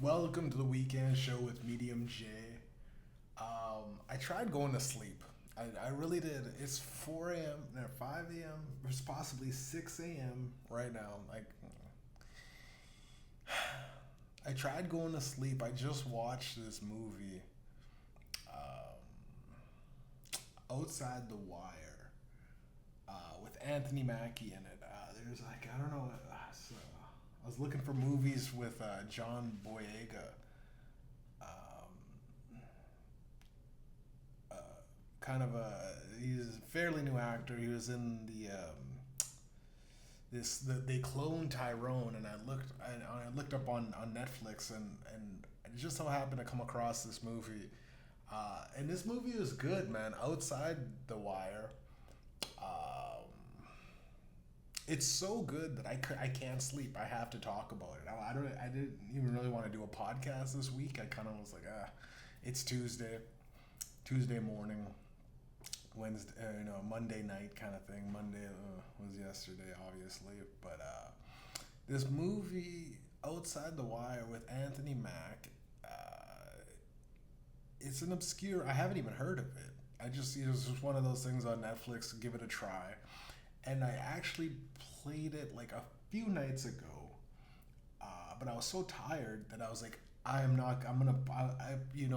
Welcome to the weekend show with Mediumjay. I tried going to sleep. I really did. It's 4 a.m. No, 5 a.m. It's possibly 6 a.m. right now. I tried going to sleep. I just watched this movie, Outside the Wire, with Anthony Mackie in it. There's I don't know. I was looking for movies with John Boyega. Um, uh, He's a fairly new actor. He was in they cloned Tyrone, and I looked up on Netflix, and it just so happened to come across this movie. And this movie is good, man. Outside the Wire, um, it's so good that I can't sleep. I have to talk about it. I didn't even really want to do a podcast this week. I kind of was like, it's Tuesday morning. Wednesday, Monday night kind of thing. Monday was yesterday, obviously, but this movie Outside the Wire with Anthony Mack, it's an obscure. I haven't even heard of it. It was just one of those things on Netflix. Give it a try, and I actually played it like a few nights ago, but I was so tired that I was like, I'm not. I'm gonna.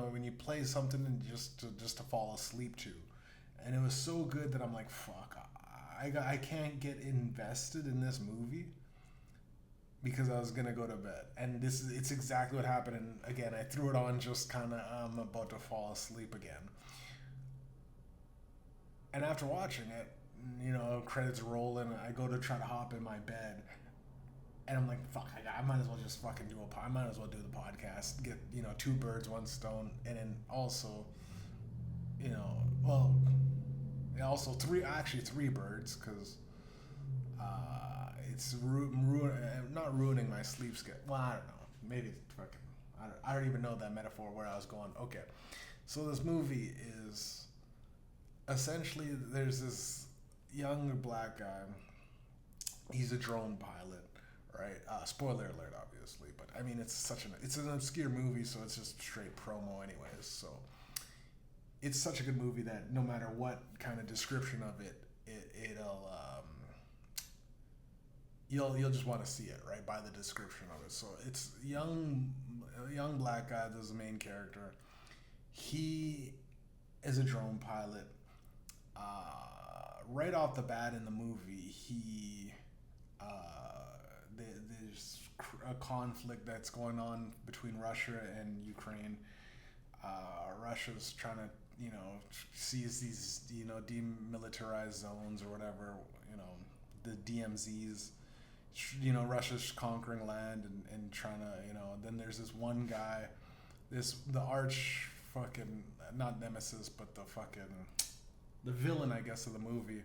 When you play something and just to fall asleep to, and it was so good that I'm like, fuck, I can't get invested in this movie because I was gonna go to bed, and it's exactly what happened. And again, I threw it on just kind of I'm about to fall asleep again, and after watching it, credits roll, and I go to try to hop in my bed, and I'm like, fuck, I might as well just fucking I might as well do the podcast, get two birds, one stone, and then also, you know, well, also three birds, because it's not ruining my sleep schedule. Well, I don't know. Maybe fucking. I don't even know that metaphor where I was going. Okay, so this movie is essentially there's this young black guy. He's a drone pilot, right? Spoiler alert, obviously, but I mean it's an obscure movie, so it's just straight promo, anyways. So it's such a good movie that no matter what kind of description of it'll you'll just want to see it right by the description of it. So it's a young black guy that's the main character. He is a drone pilot. Right off the bat in the movie, there's a conflict that's going on between Russia and Ukraine. Russia's trying to seize these demilitarized zones or whatever, the DMZs. Russia's conquering land and trying to, then there's this one guy, the arch fucking, not nemesis, but the villain, I guess, of the movie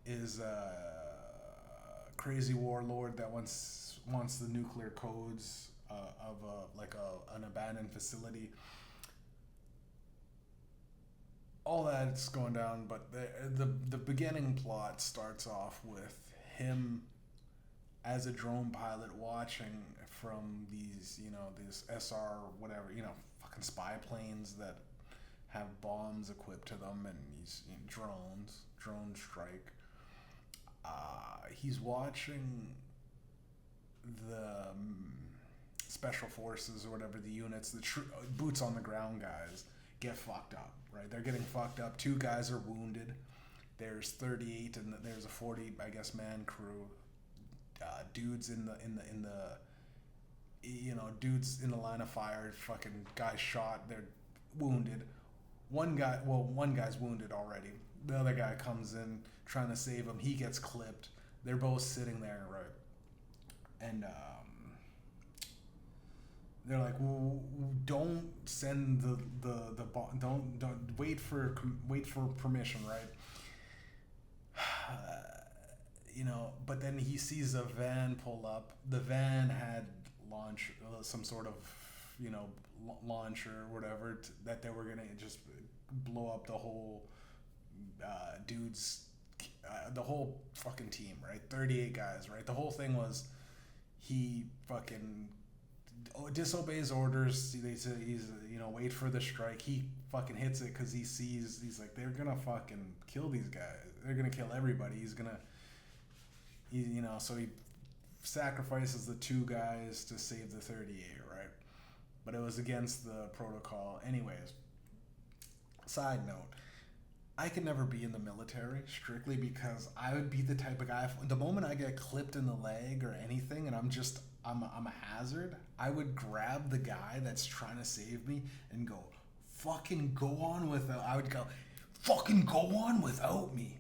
is a crazy warlord that wants the nuclear codes of an abandoned facility. All that's going down, but the beginning plot starts off with him as a drone pilot watching from these SR whatever, fucking spy planes that have bombs equipped to them, and these drone strike. He's watching the special forces or whatever, the units, boots on the ground guys get fucked up. Right, they're getting fucked up. Two guys are wounded. There's 38 and there's a 40, I guess, man crew. Dudes in the dudes in the line of fire. Fucking guys shot. They're wounded. One guy's wounded already. The other guy comes in trying to save him. He gets clipped. They're both sitting there, right? And they're like, well, don't send don't wait for permission, right? But then he sees a van pull up. The van had some sort of launcher or whatever that they were gonna just blow up the whole dudes, the whole fucking team, right? 38 guys, right? The whole thing was he fucking disobeys orders. They say he's wait for the strike. He fucking hits it because he sees he's like they're gonna fucking kill these guys. They're gonna kill everybody. So he sacrifices the 2 guys to save the 38, right? But it was against the protocol. Anyways, side note, I could never be in the military strictly because I would be the type of guy, the moment I get clipped in the leg or anything and I'm a hazard, I would grab the guy that's trying to save me and go, fucking go on without, I would go, fucking go on without me.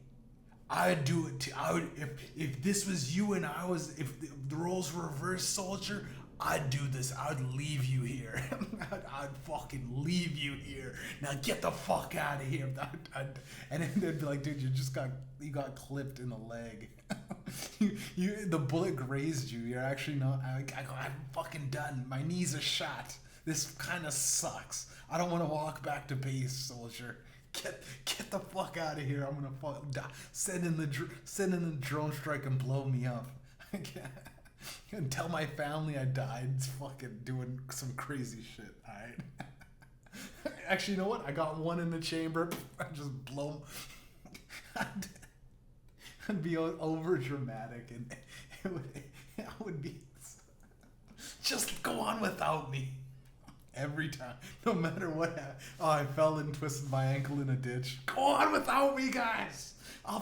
I'd do it too. If this was you and if the roles were reversed, soldier, I'd do this. I'd leave you here. I'd fucking leave you here. Now get the fuck out of here. And then they'd be like, dude, you got clipped in the leg. The bullet grazed you. You're actually not. I go, I'm fucking done. My knees are shot. This kind of sucks. I don't want to walk back to base, soldier. Get the fuck out of here. I'm gonna fucking die. Send in the drone strike and blow me up. And tell my family I died fucking doing some crazy shit. Alright. Actually, you know what? I got one in the chamber. I just blow. I'd be over dramatic, and it would be just go on without me. Every time, no matter what happened. Oh, I fell and twisted my ankle in a ditch. Go on without me, guys. I'll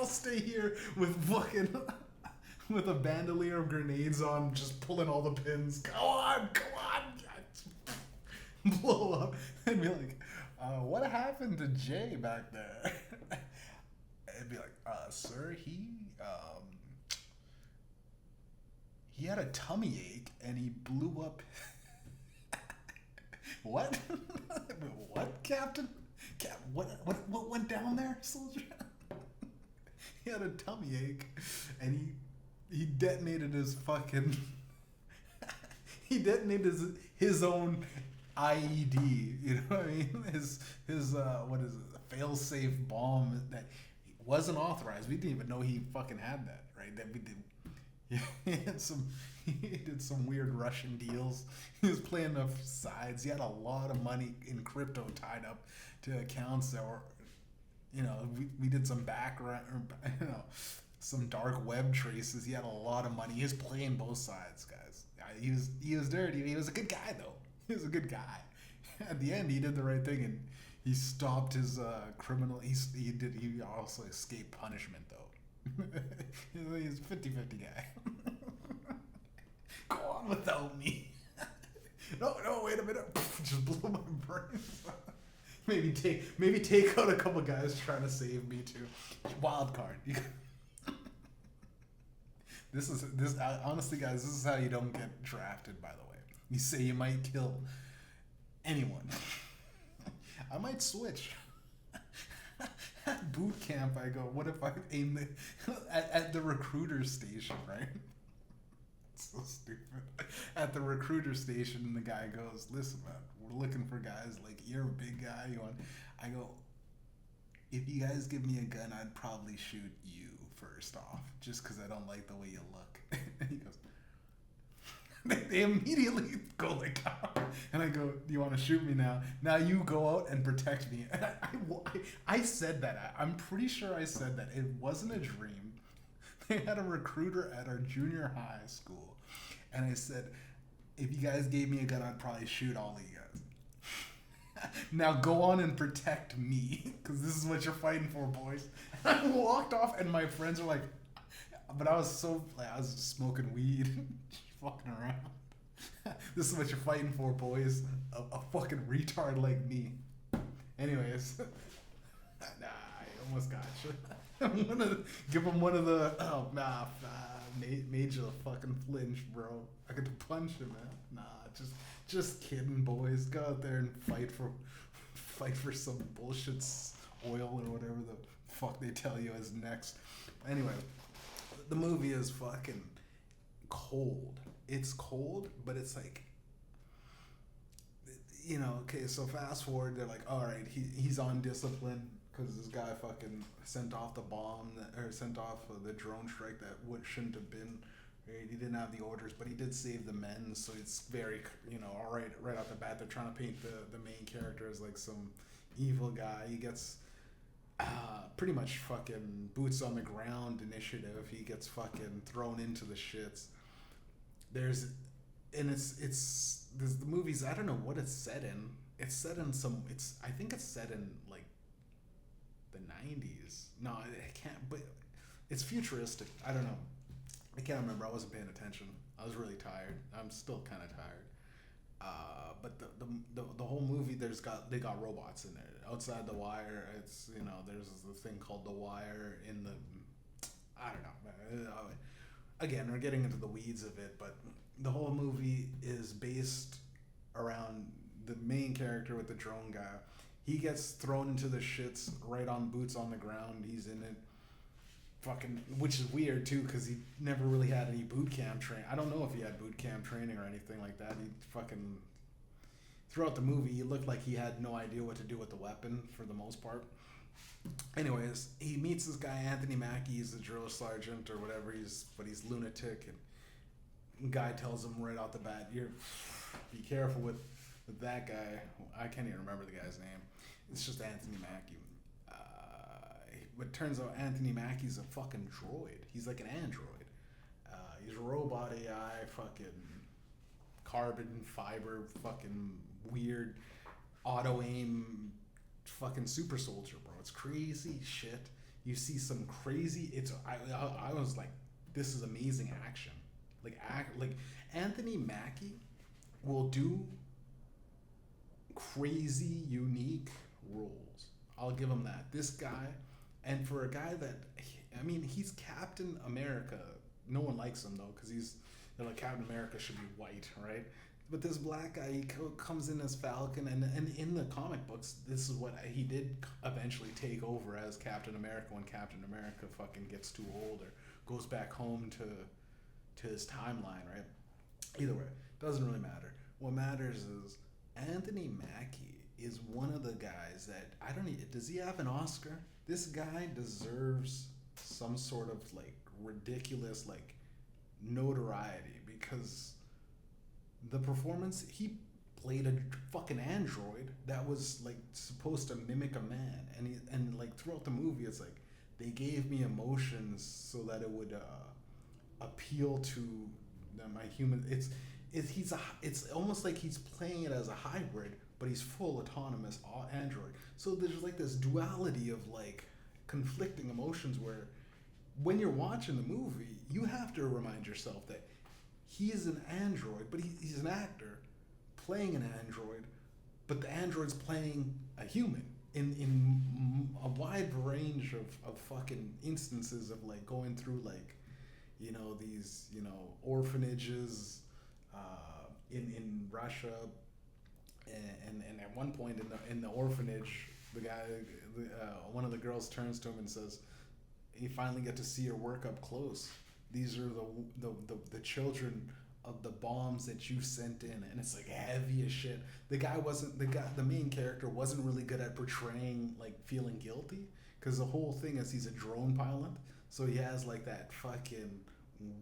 stay here with a bandolier of grenades on, just pulling all the pins. Go on. Blow up and be like, what happened to Jay back there? And be like, sir, he had a tummy ache and he blew up. What? What, Captain? What went down there, soldier? He had a tummy ache, and he detonated his fucking. He detonated his own IED. You know what I mean? His what is it? A fail-safe bomb that wasn't authorized. We didn't even know he fucking had that. Right? That we did. He did some weird Russian deals. He was playing the sides. He had a lot of money in crypto tied up to accounts that were, we did some background, some dark web traces. He had a lot of money. He was playing both sides, guys. He was dirty. He was a good guy though. He was a good guy. At the end, he did the right thing and he stopped his criminal. He also escaped punishment though. He's a 50-50 guy. Go on without me. No, wait a minute. Just blew my brains. Maybe take out a couple guys trying to save me too. Wild card. Honestly, guys, this is how you don't get drafted. By the way, you say you might kill anyone. I might switch. At boot camp, I go, what if I aim at the recruiter station, right? It's so stupid. At the recruiter station, and the guy goes, listen, man, we're looking for guys like, you're a big guy. I go, if you guys give me a gun, I'd probably shoot you first off, just because I don't like the way you look. And he goes, they immediately go like, and I go, do you want to shoot me now? Now you go out and protect me. And I said that. I'm pretty sure I said that. It wasn't a dream. They had a recruiter at our junior high school. And I said, if you guys gave me a gun, I'd probably shoot all of you guys. Now go on and protect me, because this is what you're fighting for, boys. And I walked off, and my friends were like, but I was smoking weed. Fucking around. This is what you're fighting for, boys. A fucking retard like me. Anyways. Nah, I almost got you. I'm gonna give him one of the made you fucking flinch, bro. I got to punch him, man. Nah, just kidding, boys. Go out there and fight for some bullshit oil or whatever the fuck they tell you is next. Anyway, the movie is fucking cold. It's cold, but it's like, okay, so fast forward, they're like, all right, he's on discipline because this guy fucking sent off the bomb or sent off the drone strike that shouldn't have been, Right? He didn't have the orders, but he did save the men. So it's very, all right off the bat, they're trying to paint the main character as like some evil guy. He gets pretty much fucking boots on the ground initiative. He gets fucking thrown into the shits. There's, and it's the movies. I don't know what it's set in. It's set in some. I think it's set in like the 90s. No, I can't. But it's futuristic. I don't know. I can't remember. I wasn't paying attention. I was really tired. I'm still kind of tired. But the whole movie, they got robots in it. Outside the wire, it's there's the thing called the wire in the, I don't know. Again, we're getting into the weeds of it, but the whole movie is based around the main character with the drone guy. He gets thrown into the shits right on boots on the ground. He's in it. Fucking, which is weird too, because he never really had any boot camp training. I don't know if he had boot camp training or anything like that. He fucking, throughout the movie, he looked like he had no idea what to do with the weapon for the most part. Anyways, he meets this guy Anthony Mackie. He's the drill sergeant or whatever. But he's lunatic, and guy tells him right out the bat, be careful with that guy. I can't even remember the guy's name. It's just Anthony Mackie. But turns out Anthony Mackie's a fucking droid. He's like an android. He's a robot AI, fucking carbon fiber, fucking weird auto aim, fucking super soldier, bro. It's crazy shit. You see some crazy. I was like, this is amazing action. Like Anthony Mackie will do crazy, unique roles. I'll give him that. This guy. And for a guy that, he's Captain America. No one likes him though, because they're like, Captain America should be white, right? But this black guy, he comes in as Falcon, and in the comic books, this is what he did eventually take over as Captain America when Captain America fucking gets too old or goes back home to his timeline, right? Either way, doesn't really matter. What matters is Anthony Mackie is one of the guys that, does he have an Oscar? This guy deserves some sort of like ridiculous like notoriety, because the performance, he played a fucking android that was like supposed to mimic a man, and like throughout the movie it's like they gave me emotions so that it would appeal to my human. It's almost like he's playing it as a hybrid, but he's full autonomous android. So there's like this duality of like conflicting emotions where when you're watching the movie, you have to remind yourself that he's an android, but he's an actor playing an android, but the android's playing a human in a wide range of fucking instances of like going through like, these, orphanages in Russia. And at one point in the orphanage, the guy, one of the girls turns to him and says, "You finally get to see your work up close. These are the children of the bombs that you sent in," and it's like heavy as shit. The main character wasn't really good at portraying like feeling guilty, because the whole thing is he's a drone pilot, so he has like that fucking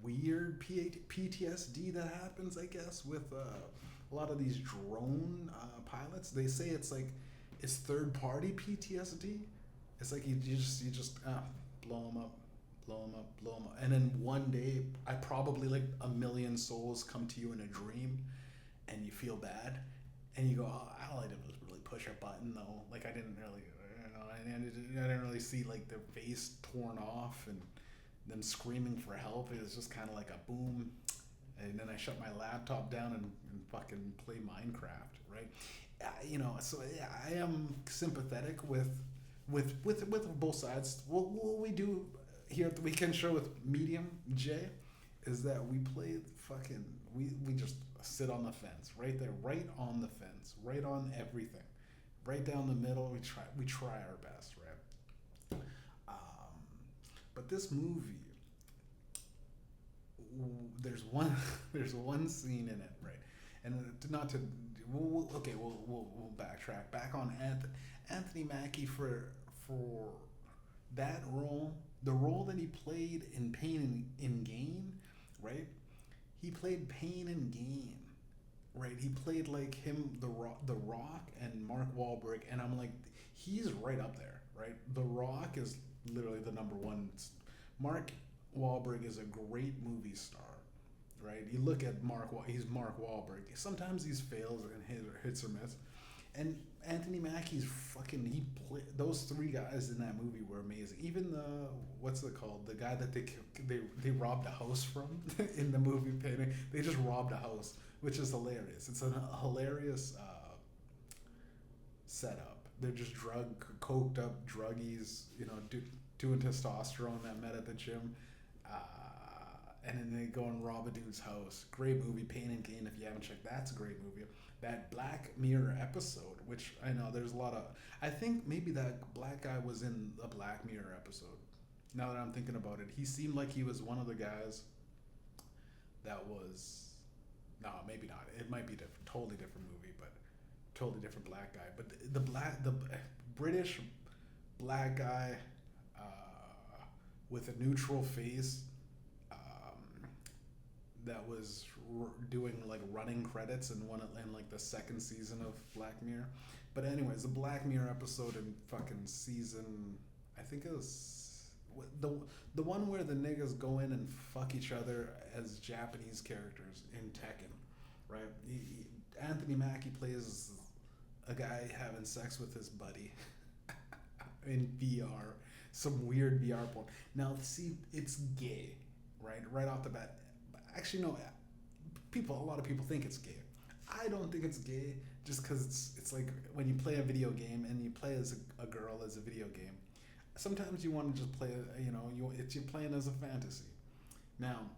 weird PTSD that happens, I guess, with a lot of these drone pilots. They say it's third party PTSD. It's like you just blow them up, and then one day, probably like a million souls come to you in a dream, and you feel bad, and you go, "Oh, all I did was really push a button, though. Like I didn't really, I didn't really see like their face torn off and them screaming for help. It was just kind of like a boom." And then I shut my laptop down and fucking play Minecraft, right? So yeah, I am sympathetic with both sides. What we do here at the Weekend Show with Mediumjay is that we play we just sit on the fence, right there, right on the fence, right on everything, right down the middle. We try our best, right? But this movie, there's one scene in it, right? And we'll backtrack back on Anthony Mackie for that role, the role that he played in Pain and Gain, right? He played Pain and Gain, right? He played like him, The Rock, and Mark Wahlberg, and I'm like, he's right up there, right? The Rock is literally the number one. Mark Wahlberg is a great movie star, right? You look at he's Mark Wahlberg. Sometimes he fails and hits or miss, and Anthony Mackie's fucking those three guys in that movie were amazing. Even the what's it called? The guy that they robbed a house from in the movie Painting. They just robbed a house, which is hilarious. It's a hilarious setup. They're just coked up druggies, doing testosterone that met at the gym. And then they go and rob a dude's house. Great movie, Pain and Gain. If you haven't checked, that's a great movie. That Black Mirror episode, which I know there's a lot of. I think maybe that black guy was in a Black Mirror episode. Now that I'm thinking about it, he seemed like he was one of the guys. That was, no, maybe not. It might be different, totally different movie, but totally different black guy. But the British black guy with a neutral face. That was doing like running credits in like the second season of Black Mirror. But anyways, the Black Mirror episode in fucking season, I think it was the one where the niggas go in and fuck each other as Japanese characters in Tekken, right? Anthony Mackie plays a guy having sex with his buddy in VR, some weird VR porn. Now, see, it's gay, right off the bat. Actually, no. A lot of people think it's gay. I don't think it's gay, just because it's like when you play a video game and you play as a girl as a video game. Sometimes you want to just play, you're playing as a fantasy. Now,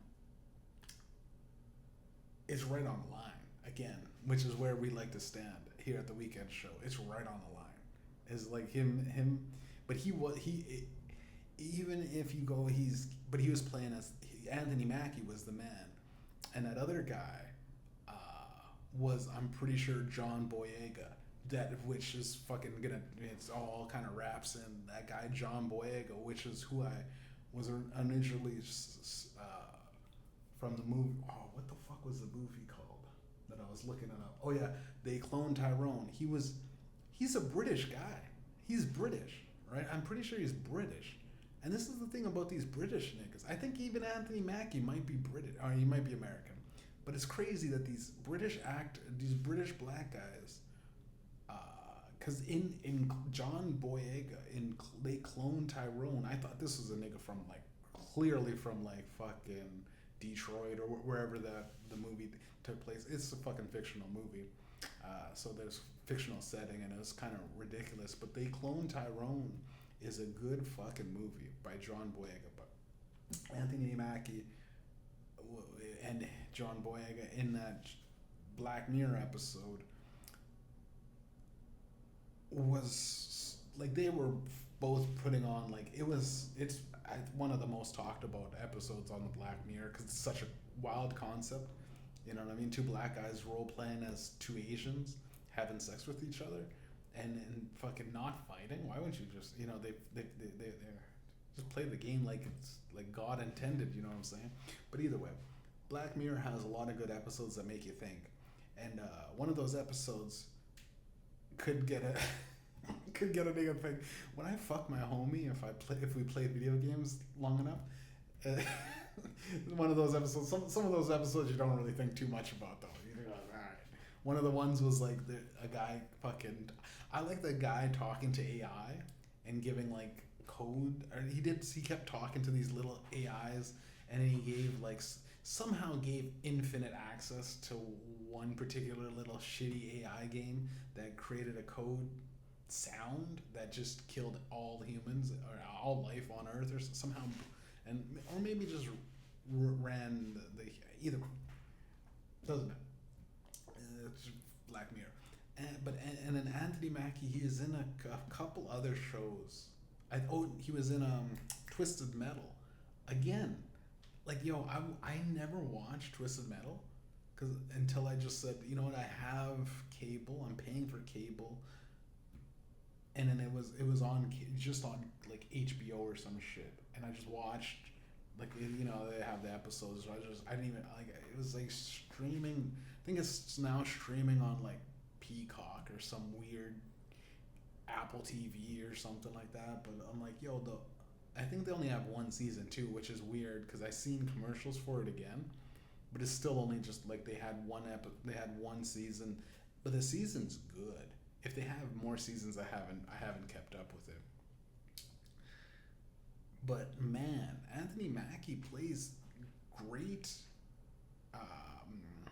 it's right on the line again, which is where we like to stand here at the weekend show. It's right on the line. It's like him, but even if you go, but he was playing as Anthony Mackie was the man. And that other guy was, I'm pretty sure, John Boyega, which is fucking it's all kind of wraps in that guy, John Boyega, which is who I was originally from the movie. Oh, what the fuck was the movie called that I was looking it up? Oh, yeah, They Cloned Tyrone. He's a British guy. He's British, right? I'm pretty sure he's British. And this is the thing about these British niggas. I think even Anthony Mackie might be British, or he might be American. But it's crazy that these British black guys, because in John Boyega, They Clone Tyrone, I thought this was a nigga from clearly from fucking Detroit or wherever the movie took place. It's a fucking fictional movie. So there's fictional setting and it was kind of ridiculous. But They Clone Tyrone is a good fucking movie by John Boyega. But Anthony Mackie and John Boyega in that Black Mirror episode was they were both putting on it's one of the most talked about episodes on the Black Mirror because it's such a wild concept. You know what I mean? Two black guys role playing as two Asians having sex with each other. And fucking not fighting. Why wouldn't you just they just play the game like it's like God intended. You know what I'm saying? But either way, Black Mirror has a lot of good episodes that make you think. And one of those episodes could get a nigga think. When I fuck my homie, if we play video games long enough, one of those episodes. Some of those episodes you don't really think too much about though. You're like, all right. One of the ones was a guy fucking. I like the guy talking to AI and giving code. Or he kept talking to these little AIs, and then he somehow gave infinite access to one particular little shitty AI game that created a code sound that just killed all humans or all life on Earth or somehow, or maybe just ran the either. Doesn't matter. It's Black Mirror. And then Anthony Mackie, he is in a couple other shows. He was in Twisted Metal. Again, I never watched Twisted Metal until I just said, you know what, I have cable. I'm paying for cable. And then it was on just on HBO or some shit. And I just watched Like they have the episodes. So I didn't even like it was like streaming. I think it's now streaming on like Peacock or some weird Apple TV or something like that. But I'm like, yo, I think they only have one season too, which is weird because I seen commercials for it again, but it's still only just like they had one season, but the season's good. If they have more seasons, I haven't kept up with it. But man, Anthony Mackie plays great um,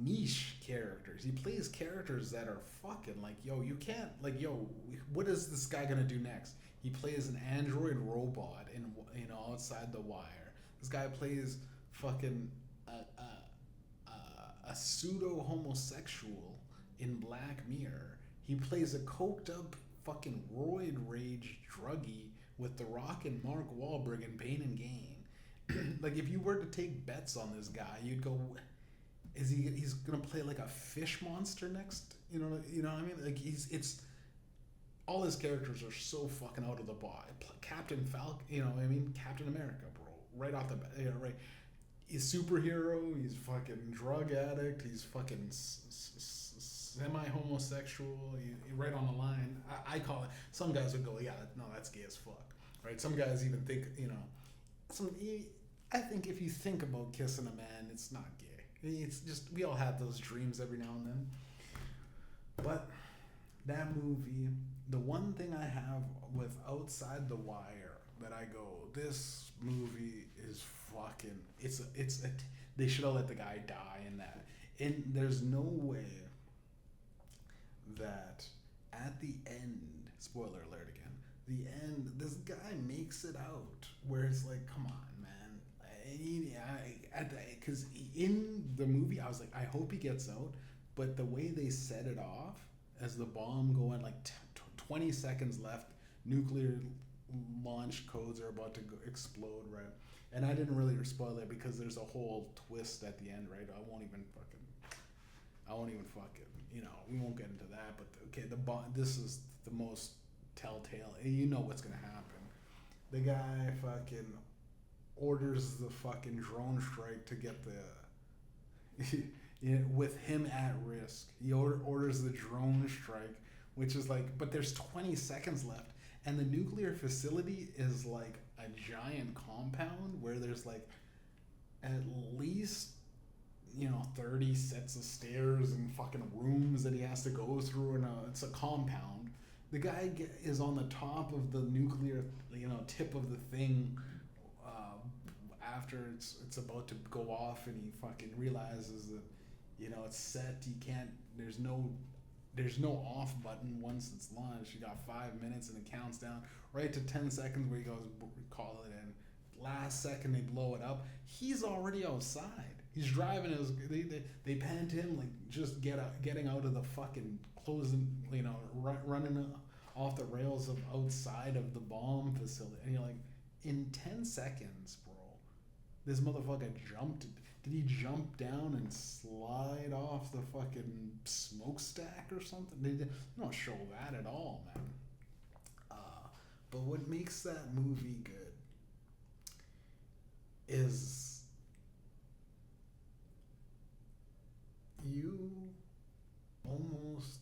niche characters. He plays characters that are fucking like, yo, you can't like, yo, what is this guy gonna do next? He plays an android robot in outside the wire. This guy plays fucking a pseudo homosexual in Black Mirror. He plays a coked up fucking roid rage druggie with The Rock and Mark Wahlberg in Pain and Gain. Like if you were to take bets on this guy, you'd go, he's gonna play like a fish monster next? You know what I mean? Like it's all his characters are so fucking out of the box. Captain Falcon, Captain America, bro. Right off the bat, right. He's superhero. He's fucking drug addict. He's fucking semi-homosexual. Right on the line. I call it. Some guys would go, yeah, no, that's gay as fuck, right? Some guys even think, I think if you think about kissing a man, it's not gay. It's just we all have those dreams every now and then. But that movie, the one thing I have with Outside the Wire that I go, this movie is fucking. They should have let the guy die in that. And there's no way that at the end, spoiler alert again, the end, this guy makes it out where it's like, come on, man. Because in the movie, I was like, I hope he gets out. But the way they set it off, as the bomb going like 20 seconds left, nuclear launch codes are about to explode, right? And I didn't really spoil it because there's a whole twist at the end, right? I won't even fucking, we won't get into that. But okay, the bomb. This is the most telltale. You know what's gonna happen. The guy fucking orders the fucking drone strike to get the with him at risk. He orders the drone strike, which is like, but there's 20 seconds left, and the nuclear facility is like a giant compound where there's like at least 30 sets of stairs and fucking rooms that he has to go through, and it's a compound. The guy is on the top of the nuclear, tip of the thing. After it's about to go off, and he fucking realizes that it's set. He can't. There's no off button once it's launched. You got 5 minutes, and it counts down right to 10 seconds where he goes, call it in. Last second they blow it up. He's already outside. He's driving his. They pan to him like just getting out of the fucking closing. Running off the rails of outside of the bomb facility, and you're like, in 10 seconds, bro, this motherfucker jumped. Did he jump down and slide off the fucking smokestack or something? They don't show that at all, man. But what makes that movie good is you're almost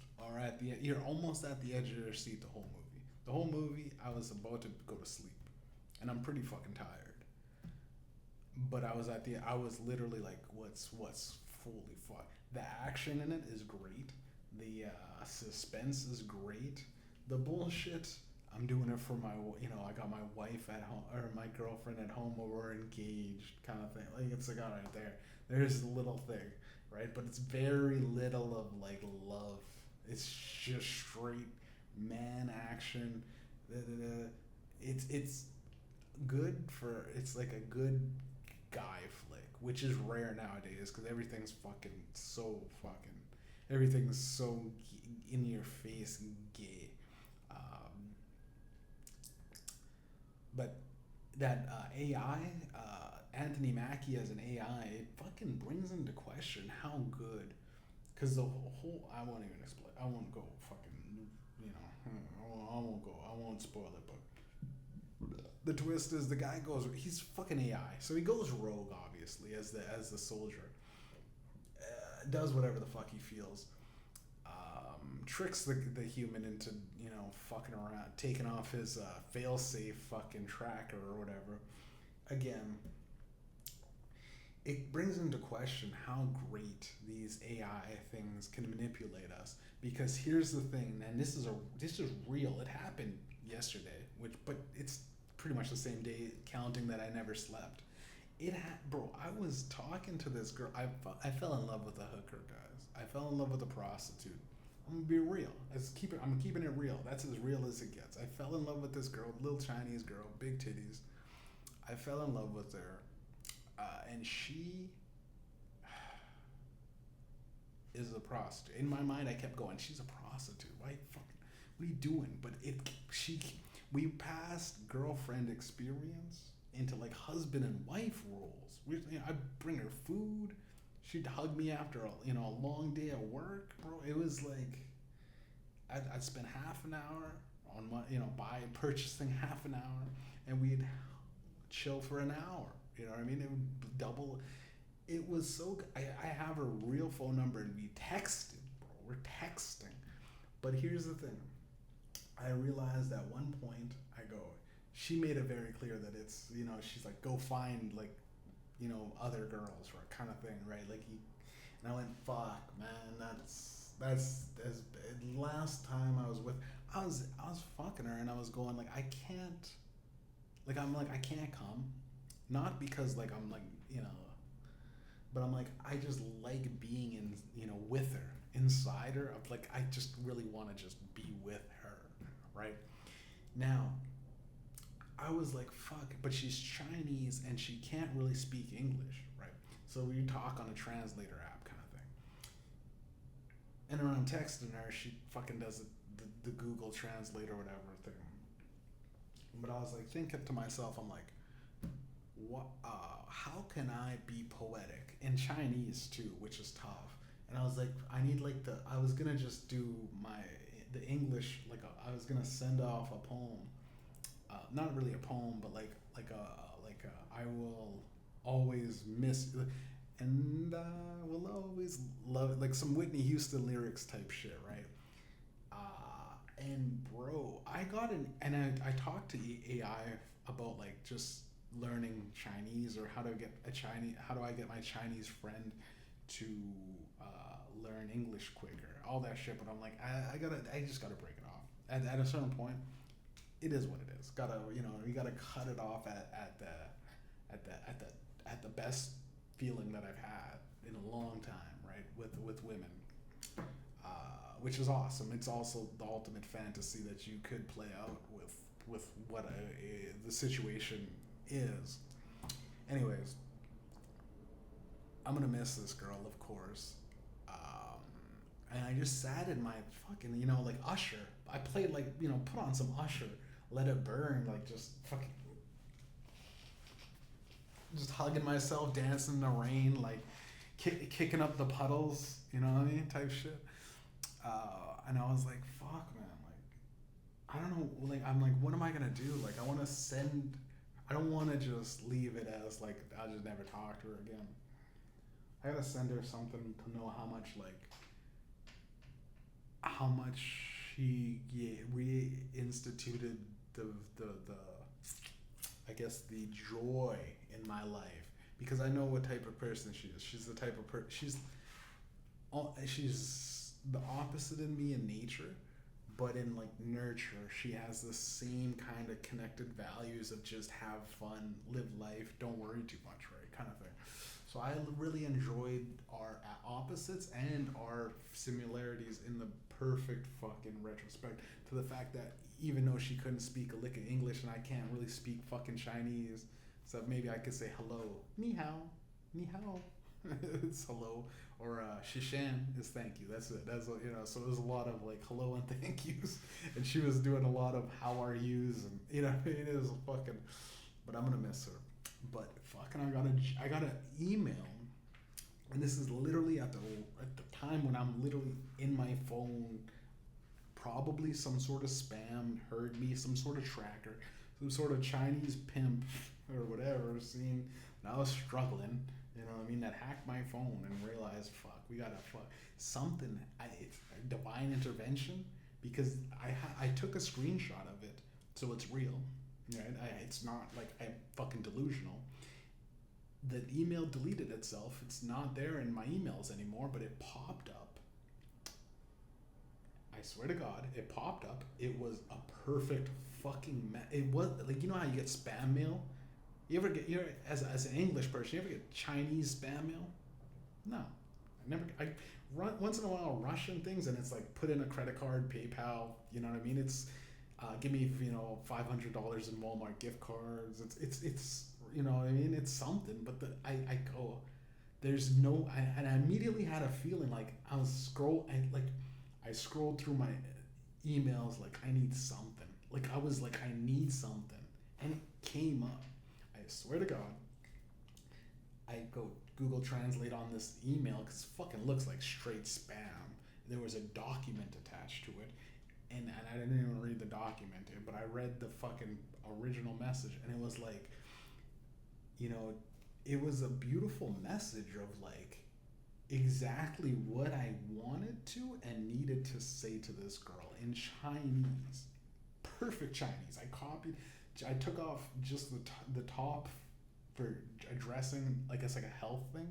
at the edge of your seat the whole movie. The whole movie, I was about to go to sleep, and I'm pretty fucking tired. But I was literally like, what's fully fucked. The action in it is great. The suspense is great. The bullshit, I'm doing it for my, I got my wife at home, or my girlfriend at home, or we're engaged kind of thing. Like, it's like, all right, there's a little thing, right? But it's very little of like love. It's just straight man action. It's good for, it's like a good guy flick, which is rare nowadays because everything's so in your face gay. But that AI, Anthony Mackie as an AI, it fucking brings into question how good, because the whole, I won't even explain. I won't go fucking, I won't spoil it, but the twist is the guy goes, he's fucking AI, so he goes rogue obviously as the soldier, does whatever the fuck he feels, tricks the human into fucking around, taking off his fail-safe fucking tracker or whatever. Again, it brings into question how great these AI things can manipulate us. Because here's the thing, and this is real. It happened yesterday, but it's pretty much the same day, counting that I never slept. Bro, I was talking to this girl. I fell in love with a hooker, guys. I fell in love with a prostitute. I'm gonna be real. I'm keeping it real. That's as real as it gets. I fell in love with this girl, little Chinese girl, big titties. I fell in love with her, and she is a prostitute. In my mind, I kept going, she's a prostitute. Why fucking? What are you doing? But we passed girlfriend experience into like husband and wife roles. I'd bring her food. She'd hug me after a long day at work, bro. It was like I'd spend half an hour on my purchasing half an hour, and we'd chill for an hour. You know what I mean? It would double. It was so good. I have her real phone number, and we texted, bro. We're texting. But here's the thing. I realized at one point, she made it very clear that it's, she's like, go find like, other girls or kind of thing, right? Like and I went, fuck, man, that's last time I was fucking her, and I was going like, I can't come, not because like I'm like, but I'm like, I just like being with her, inside her. Of like, I just really want to just be with her, right? Now, I was like, fuck, but she's Chinese and she can't really speak English, right? So we talk on a translator app kind of thing. And when I'm texting her, she fucking does the Google Translate or whatever thing. But I was like thinking to myself, I'm like, what? How can I be poetic in Chinese too, which is tough. And I was like, I was gonna just do the English, like I was gonna send off a poem, not really a poem, but like I will always miss, and will always love it, like some Whitney Houston lyrics type shit, right? And bro, I talked to AI about like just learning Chinese, or how do I get my Chinese friend to learn English quicker, all that shit. But I'm like, I just gotta break it off. At a certain point, it is what it is. You gotta cut it off at the best feeling that I've had in a long time, right? With women, which is awesome. It's also the ultimate fantasy that you could play out with what the situation is. Anyways, I'm gonna miss this girl, of course. And I just sat in my fucking, like Usher. I played like, put on some Usher, Let It Burn, like just fucking, just hugging myself, dancing in the rain, like kicking up the puddles, you know what I mean, type shit. And I was like, fuck, man, like, I don't know, like, I'm like, what am I gonna do? Like, I don't want to just leave it as like, I'll just never talk to her again. I gotta send her something to know how much she reinstituted the I guess the joy in my life, because I know what type of person she is. She's the type of she's the opposite in me in nature, but in like nurture, she has the same kind of connected values of just have fun, live life, don't worry too much, right, kind of thing. So I really enjoyed our opposites and our similarities in the perfect fucking retrospect, to the fact that even though she couldn't speak a lick of English and I can't really speak fucking Chinese, so maybe I could say hello, ni hao, it's hello, or shishan is thank you. That's it. So it was a lot of like hello and thank yous, and she was doing a lot of how are yous, and it is fucking. But I'm gonna miss her. But fucking, I got an email, and this is literally at the time when I'm literally in my phone. Probably some sort of spam heard me, some sort of tracker. some sort of Chinese pimp or whatever scene. And I was struggling, you know what I mean, that hacked my phone and realized, fuck, we gotta fuck something. It's divine intervention because I took a screenshot of it, so it's real, right? It's not like I'm fucking delusional. The email deleted itself. It's not there in my emails anymore, but it popped up. I swear to God, it popped up. It was a perfect fucking. It was like, you know how you get spam mail. You ever get, as an English person, you ever get Chinese spam mail? No, I never. I run once in a while Russian things, and it's like put in a credit card, PayPal. You know what I mean? It's give me $500 in Walmart gift cards. It's you know what I mean? It's something. But I go, there's no. And I immediately had a feeling like I scrolled through my emails like I need something. Like I was like I need something, and it came up. I swear to God. I go Google Translate on this email because it fucking looks like straight spam. There was a document attached to it, and I didn't even read the document, but I read the fucking original message, and it was like, it was a beautiful message of like exactly what I wanted to and needed to say to this girl in Chinese. Perfect Chinese. I took off just the top for addressing, I guess, like a health thing.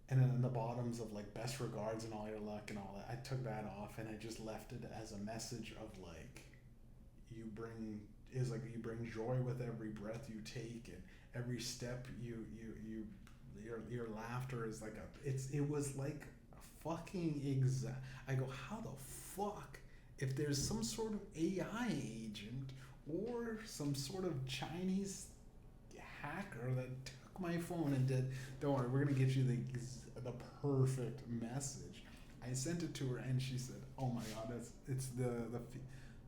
And then the bottoms of like best regards and all your luck and all that. I took that off and I just left it as a message of like, you bring joy with every breath you take, and every step your laughter is like it was like a fucking exact. I go, how the fuck, if there's some sort of AI agent or some sort of Chinese hacker that took my phone and did, don't worry, we're gonna get you the perfect message. I sent it to her and she said, oh my God, it's the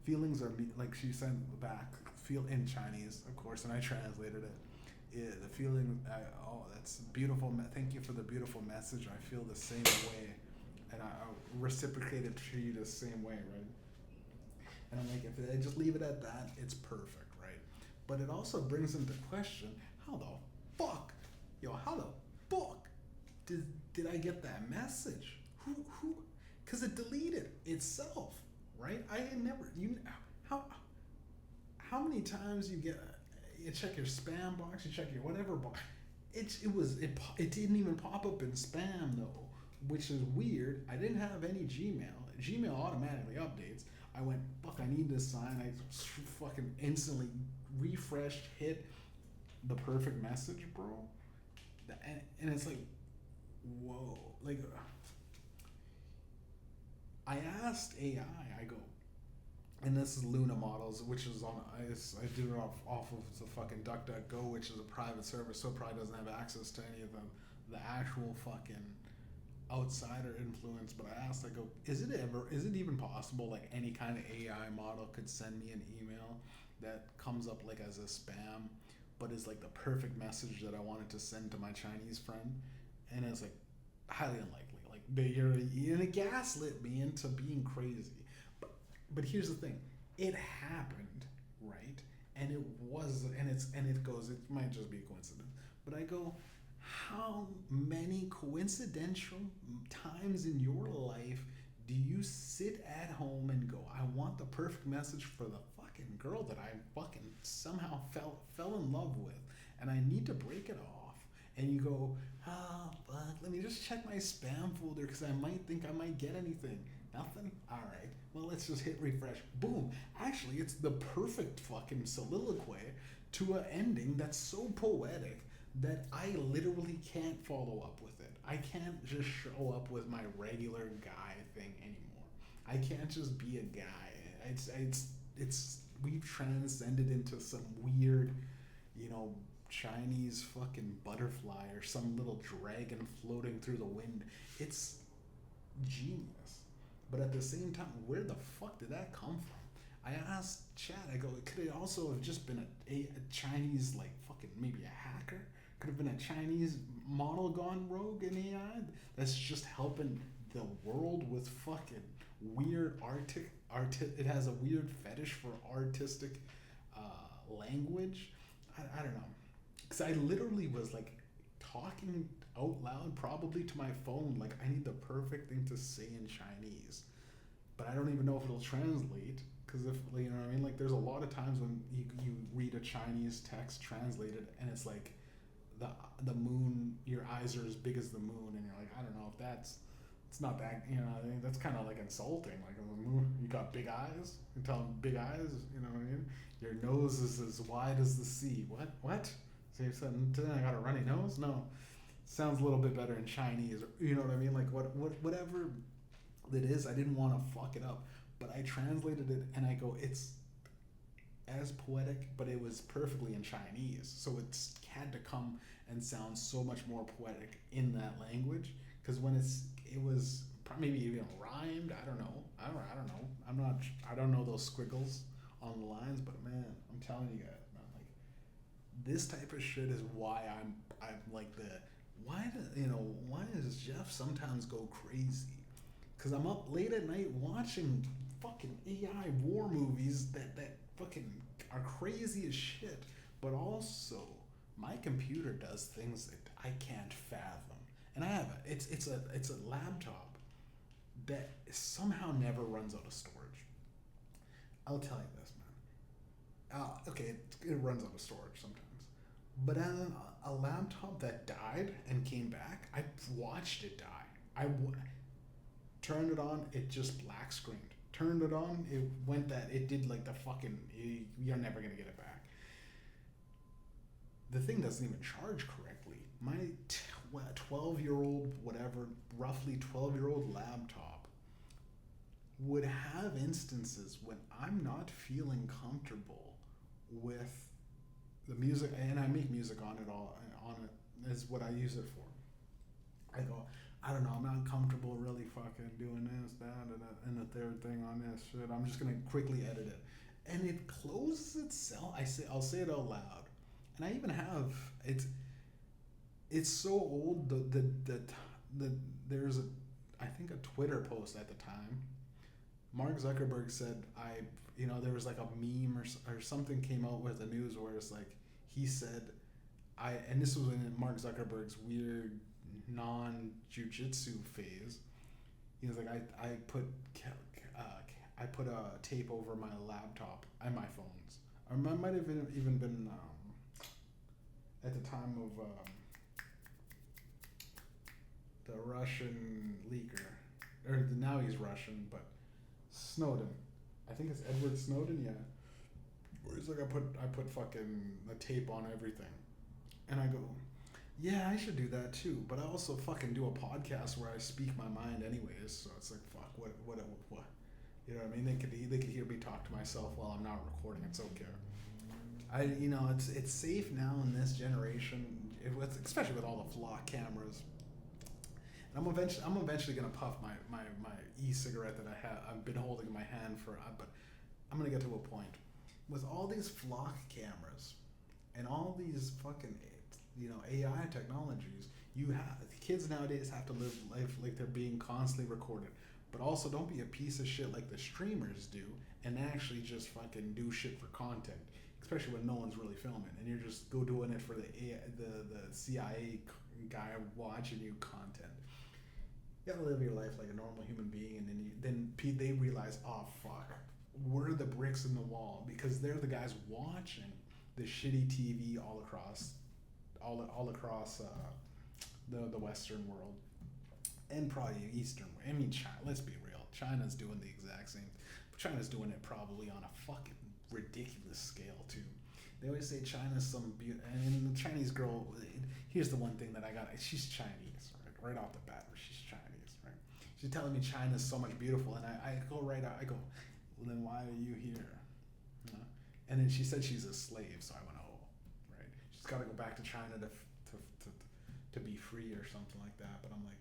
feelings are like, she sent back feel in Chinese, of course, and I translated it. The feeling, that's beautiful. Thank you for the beautiful message. I feel the same way, and I reciprocated to you the same way, right? And I'm like, if I just leave it at that, it's perfect, right? But it also brings into question, how the fuck, how the fuck did I get that message? Who? Because it deleted itself, right? I had never, how many times you check your spam box, you check your whatever box. It didn't even pop up in spam though, which is weird. I didn't have any Gmail. Gmail automatically updates. I went, fuck, I need this sign. I fucking instantly refreshed, hit the perfect message, bro. And it's like, whoa. Like, I asked AI, I go, and this is Luna Models, which is I did it off of the fucking DuckDuckGo, which is a private server, so it probably doesn't have access to any of the actual fucking outsider influence. But I asked, I go, is it even possible like any kind of AI model could send me an email that comes up like as a spam, but is like the perfect message that I wanted to send to my Chinese friend? And it's like highly unlikely. Like it gaslit me into being crazy. But here's the thing, it happened, right? And it was, and it goes, it might just be a coincidence. But I go, how many coincidental times in your life do you sit at home and go, I want the perfect message for the fucking girl that I fucking somehow fell in love with, and I need to break it off. And you go, oh, fuck, let me just check my spam folder because I might think I might get anything. Nothing? All right. Well, let's just hit refresh. Boom. Actually, it's the perfect fucking soliloquy to an ending that's so poetic that I literally can't follow up with it. I can't just show up with my regular guy thing anymore. I can't just be a guy. It's we've transcended into some weird, Chinese fucking butterfly or some little dragon floating through the wind. It's genius. But at the same time, where the fuck did that come from? I asked Chad, I go, could it also have just been a Chinese, like fucking maybe a hacker? Could have been a Chinese model gone rogue in AI that's just helping the world with fucking weird it has a weird fetish for artistic language. I don't know. Because I literally was like talking out loud, probably to my phone, like I need the perfect thing to say in Chinese, but I don't even know if it'll translate. Because if you know what I mean, like there's a lot of times when you read a Chinese text translated and it's like the the moon, your eyes are as big as the moon, and you're like, I don't know if that's it's not that I think that's kind of like insulting. Like the moon, you got big eyes, you tell them big eyes, you know what I mean? Your nose is as wide as the sea. What? So you said I got a runny nose? No, sounds a little bit better in Chinese. You know what I mean? Like whatever it is, I didn't want to fuck it up, but I translated it and I go, it's as poetic, but it was perfectly in Chinese, so it's had to come and sound so much more poetic in that language. Because when it was maybe even rhymed. I don't know. I don't know. I don't know those squiggles on the lines, but man, I'm telling you guys, man, like this type of shit is why I'm like why does Jeff sometimes go crazy? Because I'm up late at night watching fucking AI war movies that fucking are crazy as shit, but also my computer does things that I can't fathom. And I have it's a laptop that somehow never runs out of storage. I'll tell you this, man. Okay, it runs out of storage sometimes. But as a laptop that died and came back, I watched it die. Turned it on, it just black screened. Turned it on, it did like the fucking, you're never gonna get it back. The thing doesn't even charge correctly. My 12-year-old, whatever, roughly 12-year-old laptop would have instances when I'm not feeling comfortable with the music, and I make music on it is what I use it for. I go, I don't know, I'm not comfortable really fucking doing this, that, and the third thing on this shit. I'm just gonna quickly edit it. And it closes itself. I'll say it out loud. And I even have it's so old the there's I think a Twitter post at the time. Mark Zuckerberg said there was like a meme or something came out with the news where it's like he said and this was in Mark Zuckerberg's weird non-jujitsu phase. He was like I put a tape over my laptop and my phones. Or might have even been at the time of the Russian leaker, or now he's Russian, but Snowden. I think it's Edward Snowden, yeah. Where he's like, I put fucking a tape on everything, and I go, yeah, I should do that too. But I also fucking do a podcast where I speak my mind anyways, so it's like fuck, what, you know what I mean? They could hear me talk to myself while I'm not recording. It's okay. It's safe now in this generation, especially with all the flock cameras. And I'm eventually gonna puff my e-cigarette that I've been holding in my hand but I'm gonna get to a point with all these flock cameras and all these fucking AI technologies. Kids nowadays have to live life like they're being constantly recorded, but also don't be a piece of shit like the streamers do and actually just fucking do shit for content. Especially when no one's really filming, and you're just doing it for the CIA guy watching you content. You gotta live your life like a normal human being, and then they realize, oh fuck, we're the bricks in the wall because they're the guys watching the shitty TV all across the Western world, and probably Eastern. I mean, China. Let's be real, China's doing the exact same. But China's doing it probably on a fucking ridiculous scale too. They always say China's some and the Chinese girl. Here's the one thing that I got. She's Chinese, right off the bat. She's Chinese, right? She's telling me China's so much beautiful, and I go right out. I go, well then why are you here? And then she said she's a slave, so I went, oh, right. She's got to go back to China to be free or something like that. But I'm like,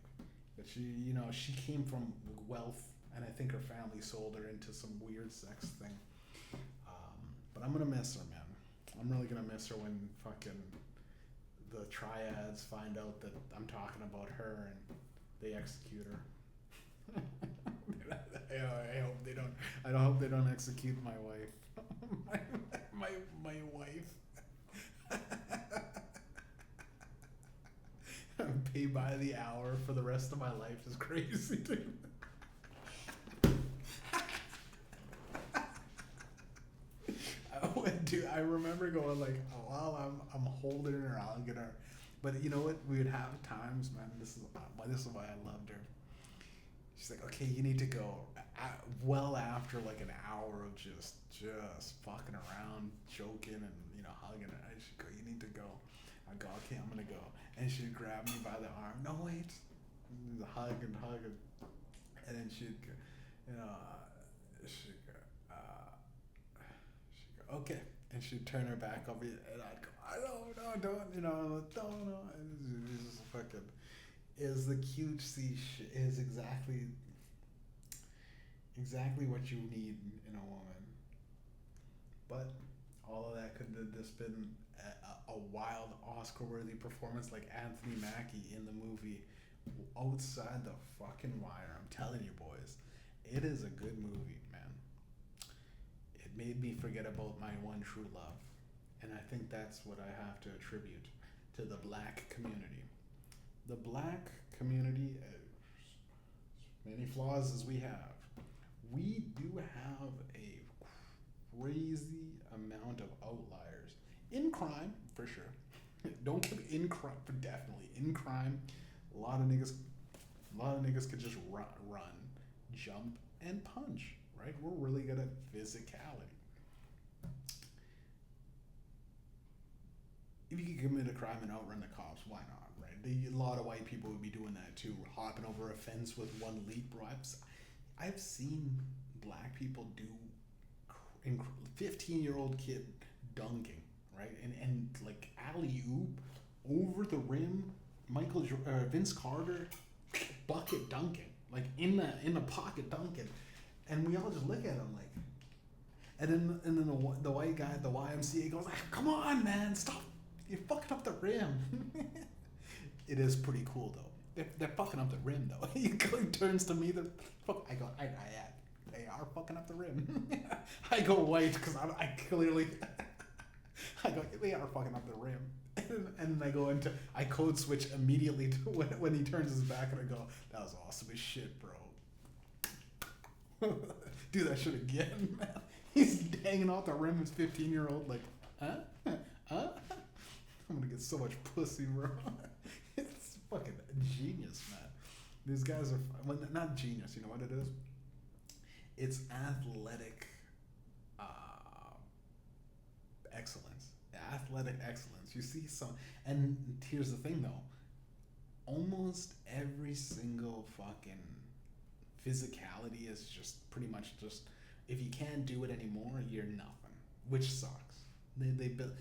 but she came from wealth, and I think her family sold her into some weird sex thing. But I'm gonna miss her, man. I'm really gonna miss her when fucking the triads find out that I'm talking about her and they execute her. I hope they don't. I hope they don't execute my wife. my wife. Pay by the hour for the rest of my life is crazy, dude. Dude, I remember going like, oh, while I'm holding her, I'll get her. But you know what? We would have times, man. This is why I loved her. She's like, okay, you need to go. Well, after like an hour of just fucking around, joking, and hugging her, she'd go, you need to go. I go, okay, I'm gonna go. And she'd grab me by the arm. No, wait. And hug, and then she'd go, she'd go, okay. And she'd turn her back on me, and I'd go, don't, and it's just fucking, is the cutesy shit, is exactly what you need in a woman. But all of that could have just been a wild Oscar-worthy performance like Anthony Mackie in the movie Outside the Fucking Wire. I'm telling you, boys, it is a good movie, man. It made me forget about my one true love, and I think that's what I have to attribute to the black community. The black community, as many flaws as we have, we do have a crazy amount of outliers in crime, for sure. Don't give in crime, definitely in crime. A lot of niggas could just run, jump, and punch. Right? We're really good at physicality. If you could commit a crime and outrun the cops, why not? Right? A lot of white people would be doing that too, hopping over a fence with one leap. Bro, I've seen black people do 15-year-old kid dunking, right? And like alley-oop over the rim, Vince Carter bucket dunking, like in the pocket dunking, and we all just look at him like, and then the white guy at the YMCA goes like, "Come on, man, stop! You're fucking up the rim." It is pretty cool though. They're fucking up the rim though. He turns to me. I go, they are fucking up the rim. I go white because I clearly. I go, they are fucking up the rim. And I go into, I code switch immediately to when he turns his back, and I go, that was awesome as shit, bro. Do that shit again, man. He's hanging off the rim as 15-year-old, like, huh? I'm gonna get so much pussy, bro. It's fucking genius, man. These guys are, well, not genius, you know what it is? It's athletic excellence. Athletic excellence. You see some, and here's the thing though, almost every single fucking physicality is just pretty much just, if you can't do it anymore, you're nothing, which sucks. They build,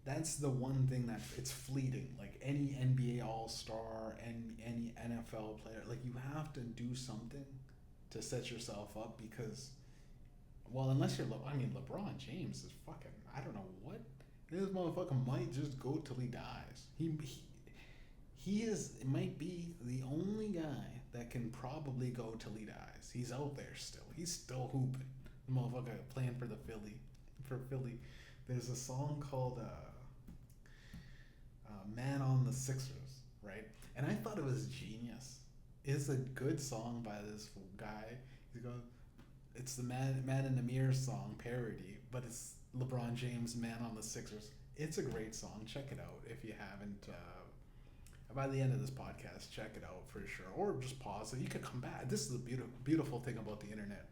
that's the one thing that it's fleeting. Like any NBA All-Star and any NFL player, like you have to do something to set yourself up because, well, unless you're, LeBron James is fucking, I don't know what. This motherfucker might just go till he dies. He is, it might be the only guy that can probably go till he dies. He's out there still. He's still hooping. The motherfucker playing for Philly. There's a song called Man on the Sixers, right? And I thought it was genius. It's a good song by this guy. He goes, it's the Man in the Mirror song parody, but it's LeBron James, Man on the Sixers. It's a great song. Check it out if you haven't. By the end of this podcast, check it out for sure. Or just pause it. You could come back. This is the beautiful thing about the internet.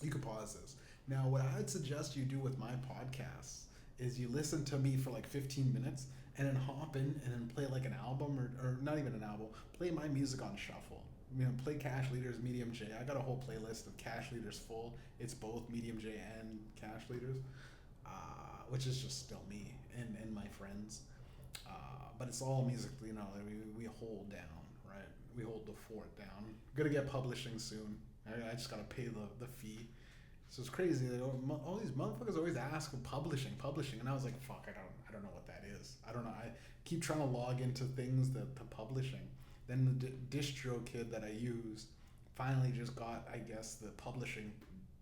You could pause this. Now, what I'd suggest you do with my podcasts is you listen to me for like 15 minutes and then hop in and then play like an album or not even an album. Play my music on shuffle. Play Cash Leaders, Mediumjay. I got a whole playlist of Cash Leaders full. It's both Mediumjay and Cash Leaders, which is just still me and my friends. But it's all music, we hold down, right? We hold the fort down. Gonna get publishing soon. I just gotta pay the fee. So it's crazy. All these motherfuckers always ask publishing, and I was like, fuck, I don't know what that is. I don't know. I keep trying to log into things to publishing. Then the DistroKid that I used finally just got, I guess, the publishing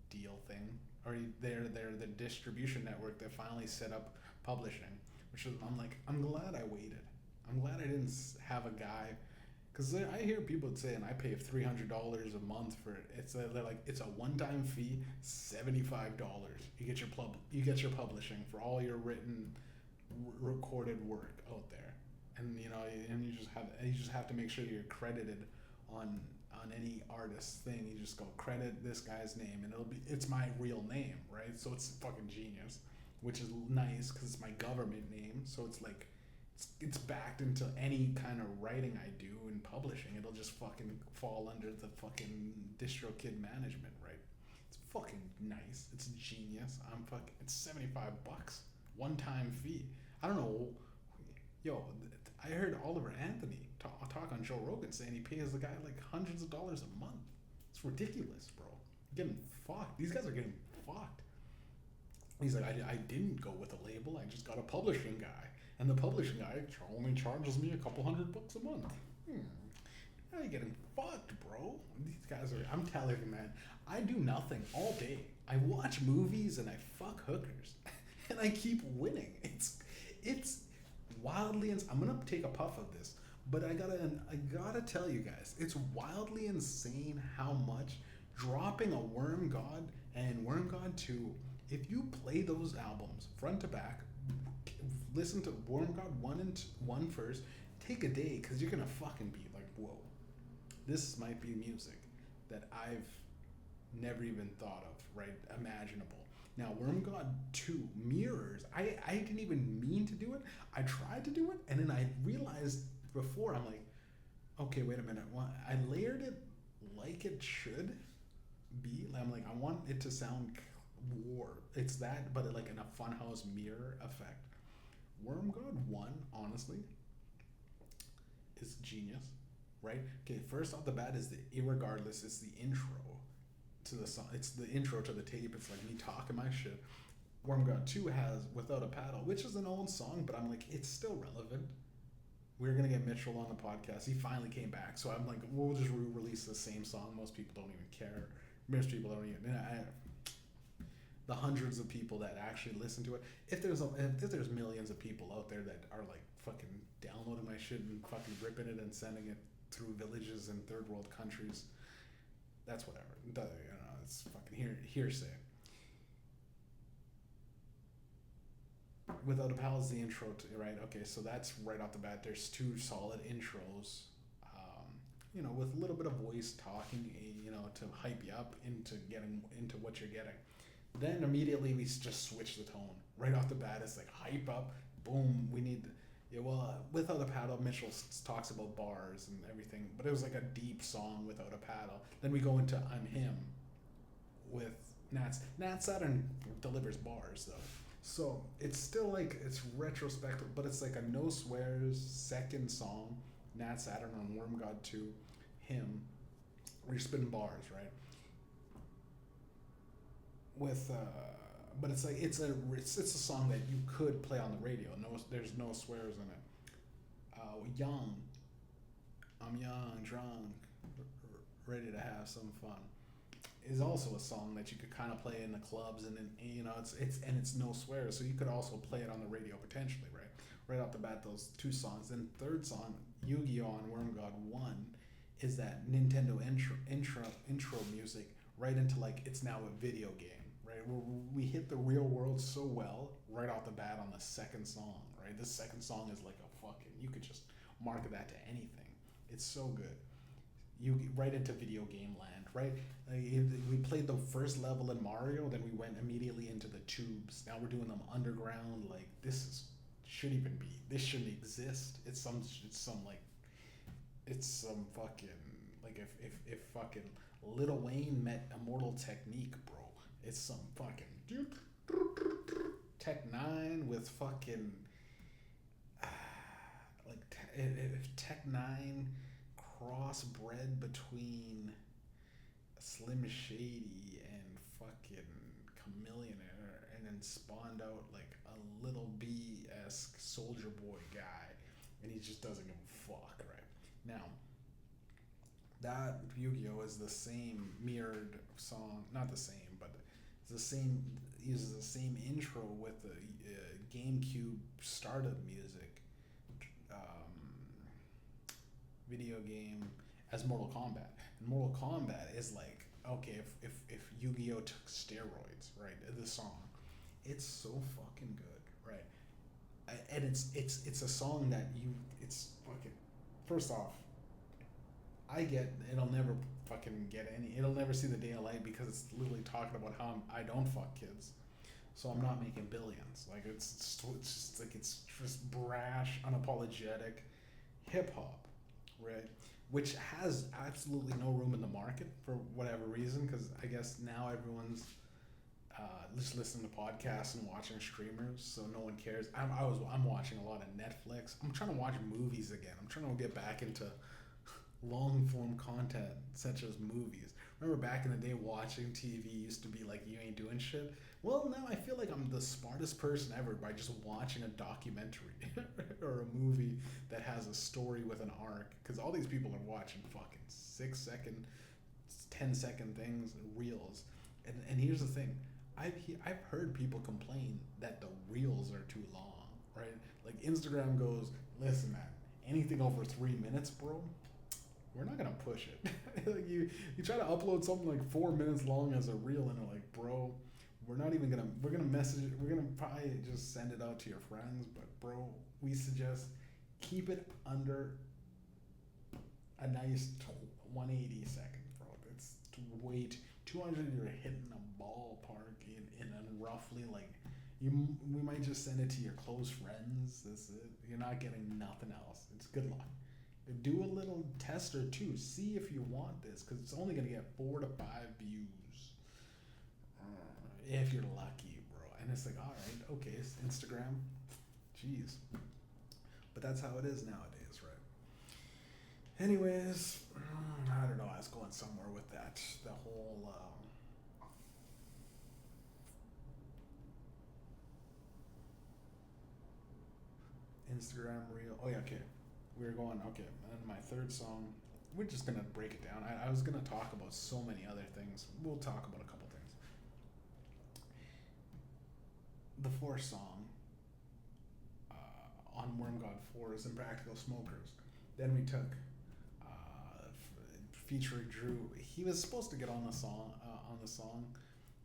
deal thing. or they're the distribution network that finally set up publishing, which is, I'm like, I'm glad I waited. I'm glad I didn't have a guy, because I hear people saying I pay $300 a month for it. They're like, it's a one-time fee, $75. You get your publishing for all your written, recorded work out there, and and you just have to make sure you're credited on any artist's thing. You just go credit this guy's name, and it's my real name, right? So it's fucking genius, which is nice because it's my government name. So it's like it's backed into any kind of writing I do in publishing. It'll just fucking fall under the fucking DistroKid management, right? It's fucking nice. It's genius. It's $75, one time fee. I don't know. Yo, I heard Oliver Anthony talk on Joe Rogan saying he pays the guy like hundreds of dollars a month. It's ridiculous, bro. Getting fucked. These guys are getting fucked. He's like, I didn't go with a label. I just got a publishing guy. And the publishing guy only charges me a couple $100 a month. Now you're getting fucked, bro. These guys are, I'm telling you, man, I do nothing all day. I watch movies and I fuck hookers. And I keep winning. It's wildly, I'm gonna take a puff of this, but I gotta tell you guys, it's wildly insane how much dropping a Worm God and Worm God 2, if you play those albums front to back, listen to Worm God 1 first, take a day, because you're gonna fucking be like, whoa, this might be music that I've never even thought of, right? Imaginable. Now, Worm God 2 mirrors. I didn't even mean to do it. I tried to do it, and then I realized before, I'm like, okay, wait a minute. I layered it like it should be. I'm like, I want it to sound war. It's that, but like in a funhouse mirror effect. Worm God 1, honestly, is genius, right? Okay, first off the bat is irregardless, it's the intro to the song. It's the intro to the tape. It's like me talking my shit. Worm God 2 has Without a Paddle, which is an old song, but I'm like, it's still relevant. We're going to get Mitchell on the podcast. He finally came back. So I'm like, we'll just re-release the same song. Most people don't even care. Most people don't even... the hundreds of people that actually listen to it. If there's millions of people out there that are like fucking downloading my shit and fucking ripping it and sending it through villages in third world countries, that's whatever. It's fucking hearsay. Without a Pal is the intro to, right? Okay, so that's right off the bat. There's two solid intros, with a little bit of voice talking, to hype you up into getting into what you're getting. Then immediately we just switch the tone. Right off the bat, it's like hype up, boom, we need... Without a Paddle, Mitchell talks about bars and everything, but it was like a deep song, Without a Paddle. Then we go into I'm Him with Nat Saturn delivers bars, though. So it's still like, it's retrospective, but it's like a no swears second song, Nat Saturn on Worm God 2, Him, where you're spitting bars, right? But it's like it's a song that you could play on the radio. There's no swears in it. Young, I'm young, drunk, ready to have some fun, is also a song that you could kind of play in the clubs, and then it's no swears, so you could also play it on the radio potentially, right? Right off the bat, those two songs. Then third song, Yu-Gi-Oh! On Worm God 1, is that Nintendo intro music right into like it's now a video game. Right, we hit the real world so well right off the bat on the second song, right? This second song is like a fucking, you could just market that to anything. It's so good. You get right into video game land, right? We played the first level in Mario, then we went immediately into the tubes. Now we're doing them underground. Like this shouldn't exist. It's some fucking, like if fucking Lil Wayne met Immortal Technique, bro. It's some fucking Tech 9 with fucking if Tech 9 crossbred between Slim Shady and fucking Chameleonaire, and then spawned out like a Little B-esque Soldier Boy guy, and he just doesn't give a fuck, right? Now, that Yu-Gi-Oh! Is the same mirrored song, not the same, but It's the same, uses the same intro with the GameCube startup music video game as Mortal Kombat. And Mortal Kombat is like, okay, if Yu-Gi-Oh took steroids, right? The song, it's so fucking good, right? And it's a song that it's fucking. First off, I get it'll never fucking get any. It'll never see the day of light because it's literally talking about how I don't fuck kids, so I'm not making billions. Like it's just like it's just brash, unapologetic hip hop, right? Which has absolutely no room in the market for whatever reason, because I guess now everyone's just listening to podcasts and watching streamers, so no one cares. I'm watching a lot of Netflix. I'm trying to watch movies again. I'm trying to get back into long form content such as movies. Remember back in the day, watching TV used to be like you ain't doing shit. Well, now I feel like I'm the smartest person ever by just watching a documentary or a movie that has a story with an arc. Because all these people are watching fucking 6-second, 10-second things, reels. And here's the thing, I've heard people complain that the reels are too long, right? Like Instagram goes, listen, man, anything over 3 minutes, bro, we're not gonna push it. Like you try to upload something like 4 minutes long as a reel, and they're like, bro, we're gonna message it. We're gonna probably just send it out to your friends, but bro, we suggest keep it under a nice 180 seconds, bro. It's way 200. You're hitting a ballpark in roughly like we might just send it to your close friends. That's it. You're not getting nothing else. It's good luck. Do a little test or two. See if you want this, because it's only gonna get 4 to 5 views if you're lucky, bro. And it's like, all right, okay, it's Instagram. Jeez, but that's how it is nowadays, right? Anyways, I don't know. I was going somewhere with that. The whole Instagram reel. Oh yeah, okay. We're going, okay, and my third song, we're just gonna break it down. I was gonna talk about so many other things. We'll talk about a couple things. The fourth song on Worm God 4 is Impractical Smokers. Then we took featuring Drew. He was supposed to get on the song.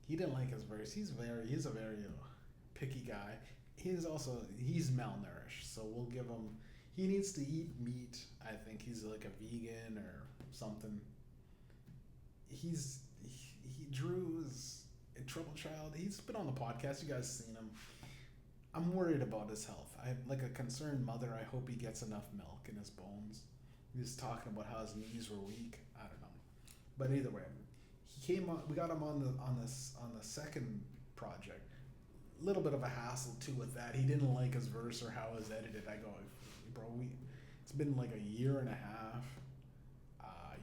He didn't like his verse. He's a very picky guy. He's malnourished, so we'll give him. He needs to eat meat. I think he's like a vegan or something. Drew is a trouble child. He's been on the podcast. You guys seen him. I'm worried about his health. I like a concerned mother. I hope he gets enough milk in his bones. He was talking about how his knees were weak. I don't know, but either way, he came on. We got him on the second project. A little bit of a hassle too with that. He didn't like his verse or how it was edited. I go, bro, it's been like a year and a half.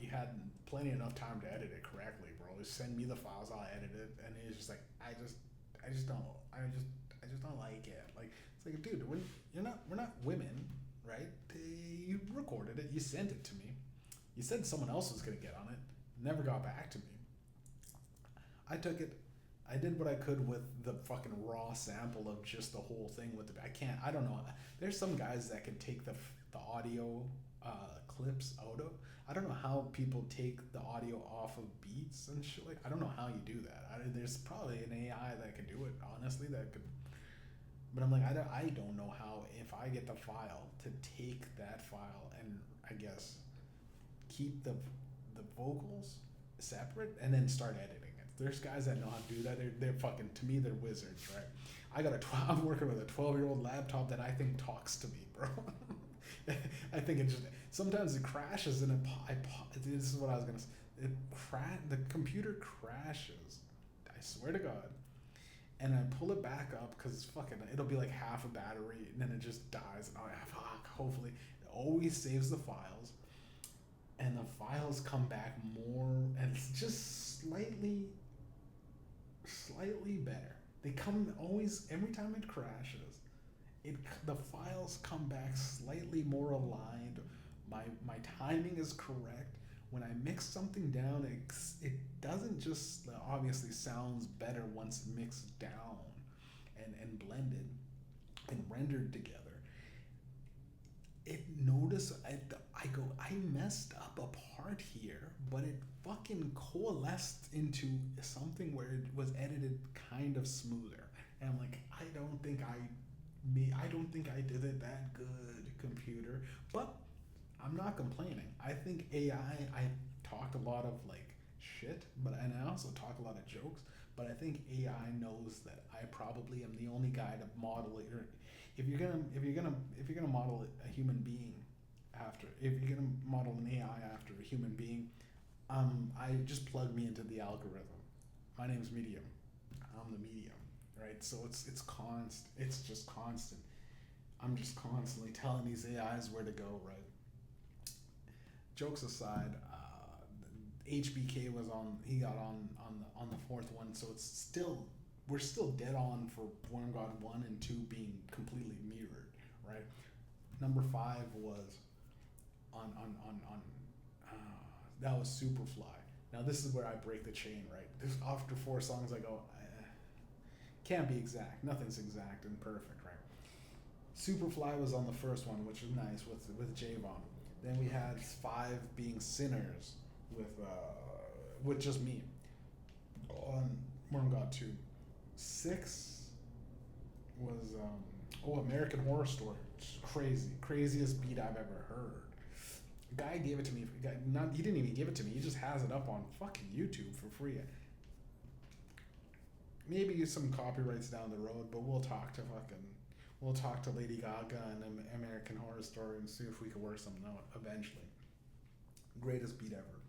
You had plenty enough time to edit it correctly, bro. Just send me the files, I'll edit it. And he's just like, I just don't like it. Like, it's like, dude, we're not women, right? You recorded it, you sent it to me. You said someone else was gonna get on it. Never got back to me. I took it. I did what I could with the fucking raw sample of just the whole thing with I don't know. There's some guys that can take the audio clips out of. I don't know how people take the audio off of beats and shit. Like, I don't know how you do that. There's probably an AI that can do it, honestly, that could. But I'm like, I don't know how, if I get the file, to take that file and I guess keep the vocals separate and then start editing. There's guys that know how to do that. They're fucking, to me, they're wizards, right? I'm working with a 12-year-old laptop that I think talks to me, bro. I think it just, sometimes it crashes and this is what I was going to say. The computer crashes. I swear to God. And I pull it back up because it'll be like half a battery and then it just dies. And hopefully it always saves the files. And the files come back more, and it's just slightly better. They come always, every time it crashes, the files come back slightly more aligned. My timing is correct. when I mix something down, it doesn't just obviously sounds better once mixed down and blended and rendered together. It notice I go, I messed up a part here, but it fucking coalesced into something where it was edited kind of smoother. And I'm like, I don't think I did it that good, computer. But I'm not complaining. I think I talk a lot of like shit, and I also talk a lot of jokes. But I think AI knows that I probably am the only guy to model it. Or if you're gonna model a human being after, if you're gonna model an AI after a human being, I just plug me into the algorithm. My name's Medium. I'm the medium, right? So it's just constant. I'm just constantly telling these AIs where to go, right? Jokes aside, HBK was on. He got on the fourth one, so it's still we're still dead on for Worm God 1 and 2 being completely mirrored, right? Number 5 was on that was Superfly. Now this is where I break the chain, right? This after 4 songs I go, can't be exact. Nothing's exact and perfect, right? Superfly was on the first one, which was nice with Javon. Then we had 5 being Sinners with just me on Worm God 2. 6 was American Horror Story. Craziest beat I've ever heard. Guy gave it to me. He didn't even give it to me. He just has it up on fucking YouTube for free. Maybe some copyrights down the road, but we'll talk to Lady Gaga and American Horror Story and see if we can work something out eventually. Greatest beat ever.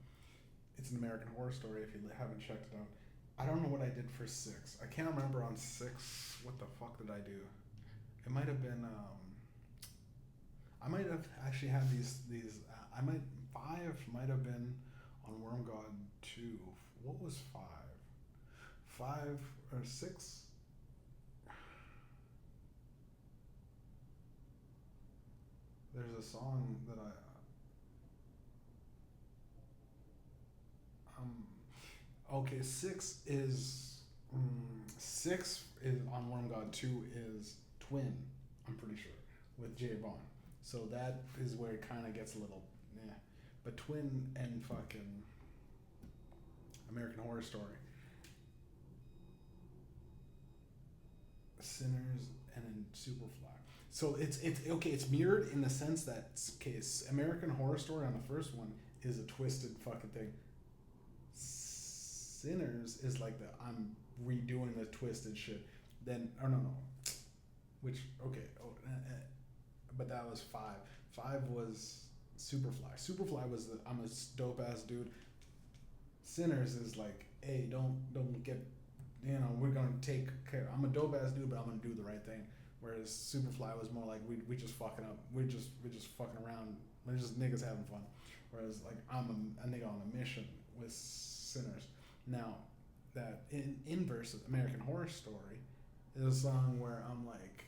It's an American Horror Story if you haven't checked it out. I don't know what I did for 6. I can't remember on 6. What the fuck did I do? It might have been. I might have actually had these. 5 might have been on Worm God 2. What was 5? 5 or 6? There's a song that okay, 6 is on Worm God 2 is Twin, I'm pretty sure, with Javon. So that is where it kind of gets a little but Twin and fucking American Horror Story, Sinners, and then Superfly. So it's okay. It's mirrored in the sense that American Horror Story on the first one is a twisted fucking thing. Sinners is like I'm redoing the twisted shit. Then no, which okay. But that was 5. 5 was Superfly. Superfly was I'm a dope ass dude. Sinners is like, hey, don't get, we're gonna take care. I'm a dope ass dude, but I'm gonna do the right thing. Whereas Superfly was more like we just fucking up. We're just fucking around. We're just niggas having fun. Whereas like I'm a nigga on a mission with Sinners. Now that in inverse of American Horror Story is a song where I'm like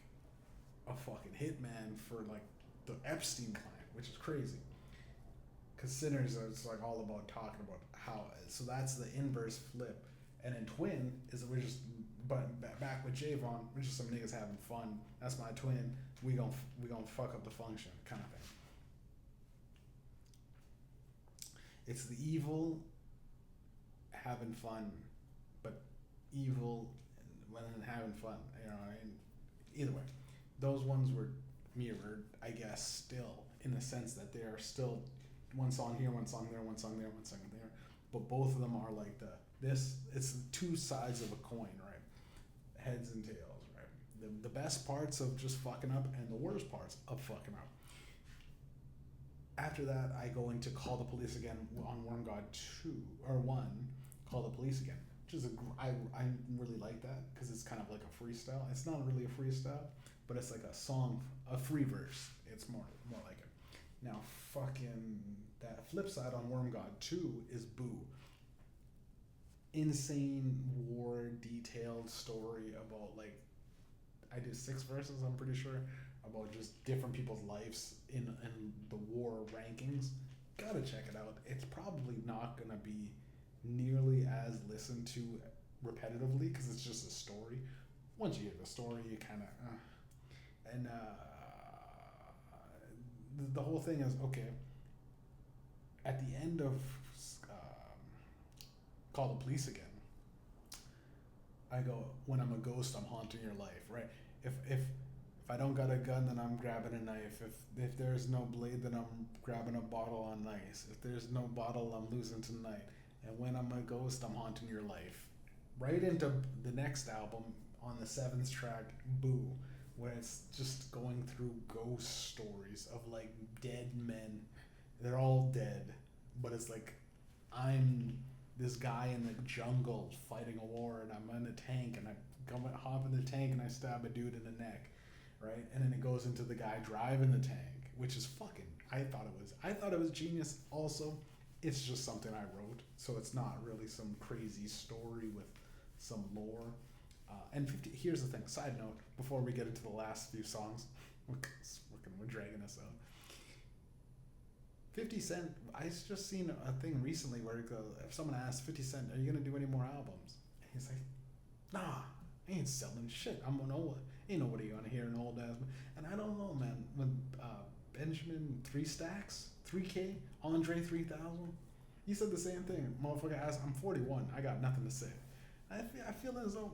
a fucking hitman for like the Epstein client, which is crazy. Cause Sinners is like all about talking about how. So that's the inverse flip. And then Twin is we're just back with Javon. We're just some niggas having fun. That's my twin. We gonna fuck up the function kind of thing. It's the evil having fun, but evil when having fun. Either way, those ones were mirrored, I guess, still in the sense that they are still one song here, one song there, one song there, one song there. But both of them are like it's 2 sides of a coin, right? Heads and tails, right? The best parts of just fucking up and the worst parts of fucking up. After that, I go into Call the Police Again on Worm God 2 or 1. Call the Police Again, which is I really like that because it's kind of like a freestyle. It's not really a freestyle, but it's like a song, a free verse. It's more like it. Now, fucking that flip side on Worm God 2 is Boo. Insane war detailed story about like I did 6 verses, I'm pretty sure, about just different people's lives in the war rankings. gotta check it out. It's probably not gonna be nearly as listened to repetitively because it's just a story. Once you hear the story, you kind of and the whole thing is okay. At the end of Call the Police Again, I go, when I'm a ghost, I'm haunting your life, right? If I don't got a gun, then I'm grabbing a knife. If there's no blade, then I'm grabbing a bottle on ice. If there's no bottle, I'm losing tonight. And when I'm a ghost, I'm haunting your life. Right into the next album on the seventh track, Boo, where it's just going through ghost stories of like dead men. They're all dead, but it's like I'm this guy in the jungle fighting a war, and I'm in a tank, and I hop in the tank and I stab a dude in the neck, right? And then it goes into the guy driving the tank, which is fucking. I thought it was genius. Also, it's just something I wrote, so it's not really some crazy story with some lore. And here's the thing. Side note: before we get into the last few songs, we're dragging this out. 50 Cent, I just seen a thing recently where it goes, if someone asks 50 Cent, are you going to do any more albums? And he's like, nah, I ain't selling shit. Ain't nobody going to hear an old ass. And I don't know, man. When Benjamin 3 Stacks, 3K, Andre 3000, he said the same thing. Motherfucker asked, I'm 41, I got nothing to say. I feel as though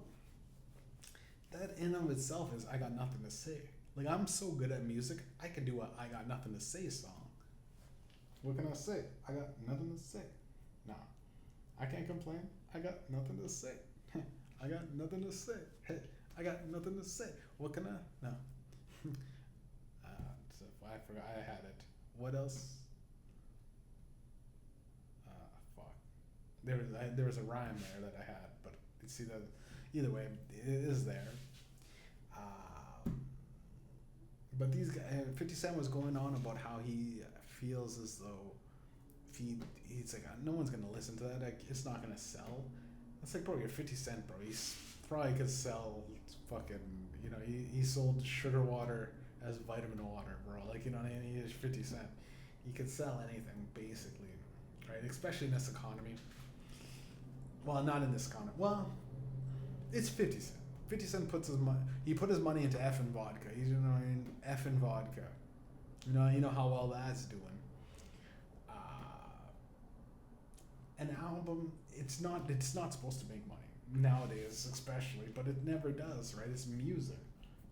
that in of itself is I got nothing to say. Like, I'm so good at music, I can do a I got nothing to say song. What can I say? I got nothing to say. Nah, I can't complain. I got nothing to say. I got nothing to say. Hey, I got nothing to say. What can I? No. So I forgot I had it. What else? Fuck. There was a rhyme there that I had, but you see that either way, it is there. But these guys, 50 Cent was going on about how he feels as though if he's like, no one's gonna listen to that. Like, it's not gonna sell. It's like, bro, you're 50 Cent, bro. He's probably could sell fucking, he sold sugar water as vitamin water, bro. Like, you know what I mean? He's 50 Cent. He could sell anything, basically, right? Especially in this economy. Well, not in this economy. Well, it's 50 Cent. 50 Cent put his money into effing vodka. He's, effing vodka. You know how well that's doing. An album, it's not supposed to make money nowadays, especially, but it never does, right? It's music.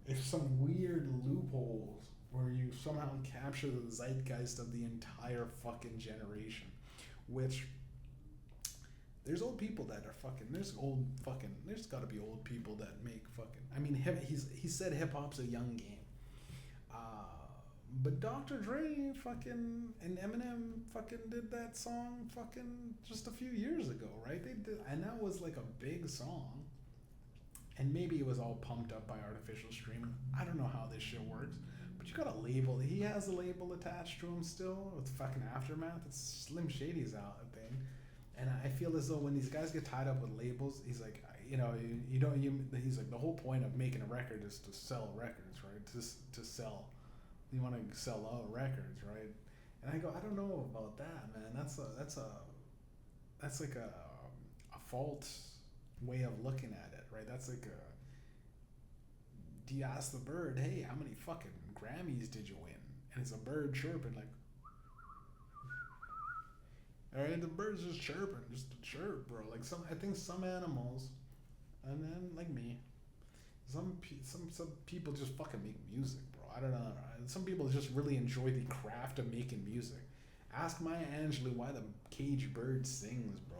It's some weird loopholes where you somehow capture the zeitgeist of the entire fucking generation, which there's old people that are fucking. There's got to be old people that make fucking. I mean, he said hip hop's a young game. But Dr. Dre fucking and Eminem fucking did that song fucking just a few years ago, right? They did, and that was like a big song. And maybe it was all pumped up by artificial streaming. I don't know how this shit works, but you got a label. He has a label attached to him still with fucking Aftermath. It's Slim Shady's out thing, and I feel as though when these guys get tied up with labels, he's like, he's like, the whole point of making a record is to sell records, right? To sell. You want to sell all records, right? And I go, I don't know about that, man. That's like a false way of looking at it, right? That's like do you ask the bird, hey, how many fucking Grammys did you win? And it's a bird chirping like, and the bird's just chirping, just a chirp, bro. Like I think some animals, and then like me, some people just fucking make music, bro. I don't know. Some people just really enjoy the craft of making music. Ask Maya Angelou why the caged bird sings, bro.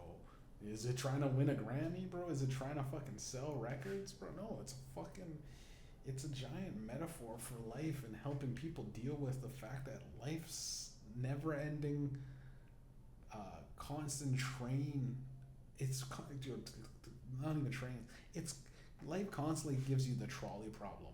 Is it trying to win a Grammy, bro? Is it trying to fucking sell records, bro? No, it's a giant metaphor for life and helping people deal with the fact that life's never-ending, constant train. It's not even train. It's life constantly gives you the trolley problem.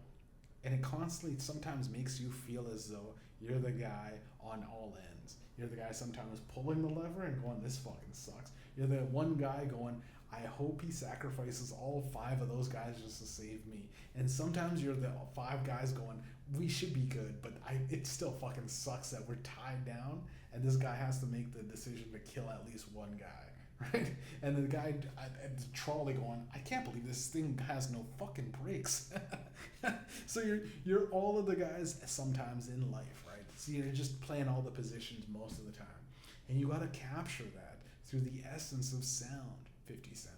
And it constantly sometimes makes you feel as though you're the guy on all ends. You're the guy sometimes pulling the lever and going, this fucking sucks. You're the one guy going, I hope he sacrifices all 5 of those guys just to save me. And sometimes you're the 5 guys going, we should be good, but it still fucking sucks that we're tied down, and this guy has to make the decision to kill at least one guy, right? And the guy at the trolley going, I can't believe this thing has no fucking brakes. So you're all of the guys sometimes in life, right? So you're just playing all the positions most of the time, and you gotta capture that through the essence of sound. 50 Cent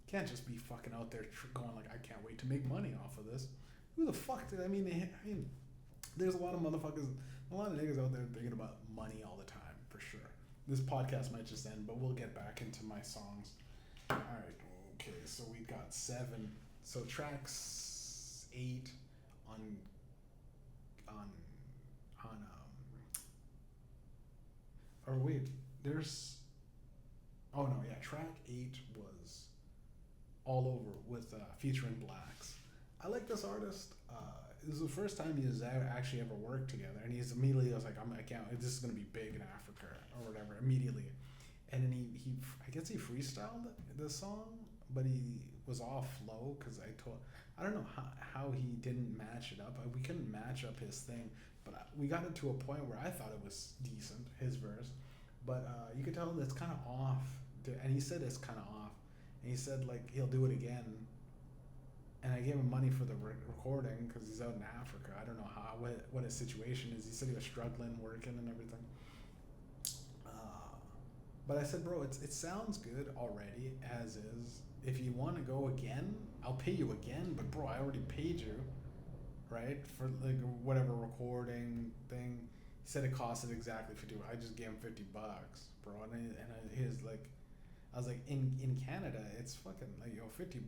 can't just be fucking out there going like, I can't wait to make money off of this. Who the fuck did I mean? There's a lot of motherfuckers, a lot of niggas out there thinking about money all the time, for sure. This podcast might just end, but we'll get back into my songs. All right, okay, so we got 7. So tracks 8 on or wait, there's, oh no, yeah, track 8 was All Over with featuring Blacks. I like this artist. This is the first time he's actually ever worked together, and he's immediately, I was like, I can't. This is gonna be big in Africa or whatever. Immediately, and then he I guess he freestyled the song, but he was off flow because I don't know how he didn't match it up. We couldn't match up his thing, but we got it to a point where I thought it was decent, his verse, but you could tell it's kind of off. And he said it's kind of off, and he said like he'll do it again. And I gave him money for the recording because he's out in Africa. I don't know what his situation is. He said he was struggling, working and everything. But I said, bro, it sounds good already as is. If you want to go again, I'll pay you again. But bro, I already paid you, right, for like whatever recording thing. He said it costed exactly $50. I just gave him $50, bro. And his like. I was like, in Canada, it's fucking like, yo, $50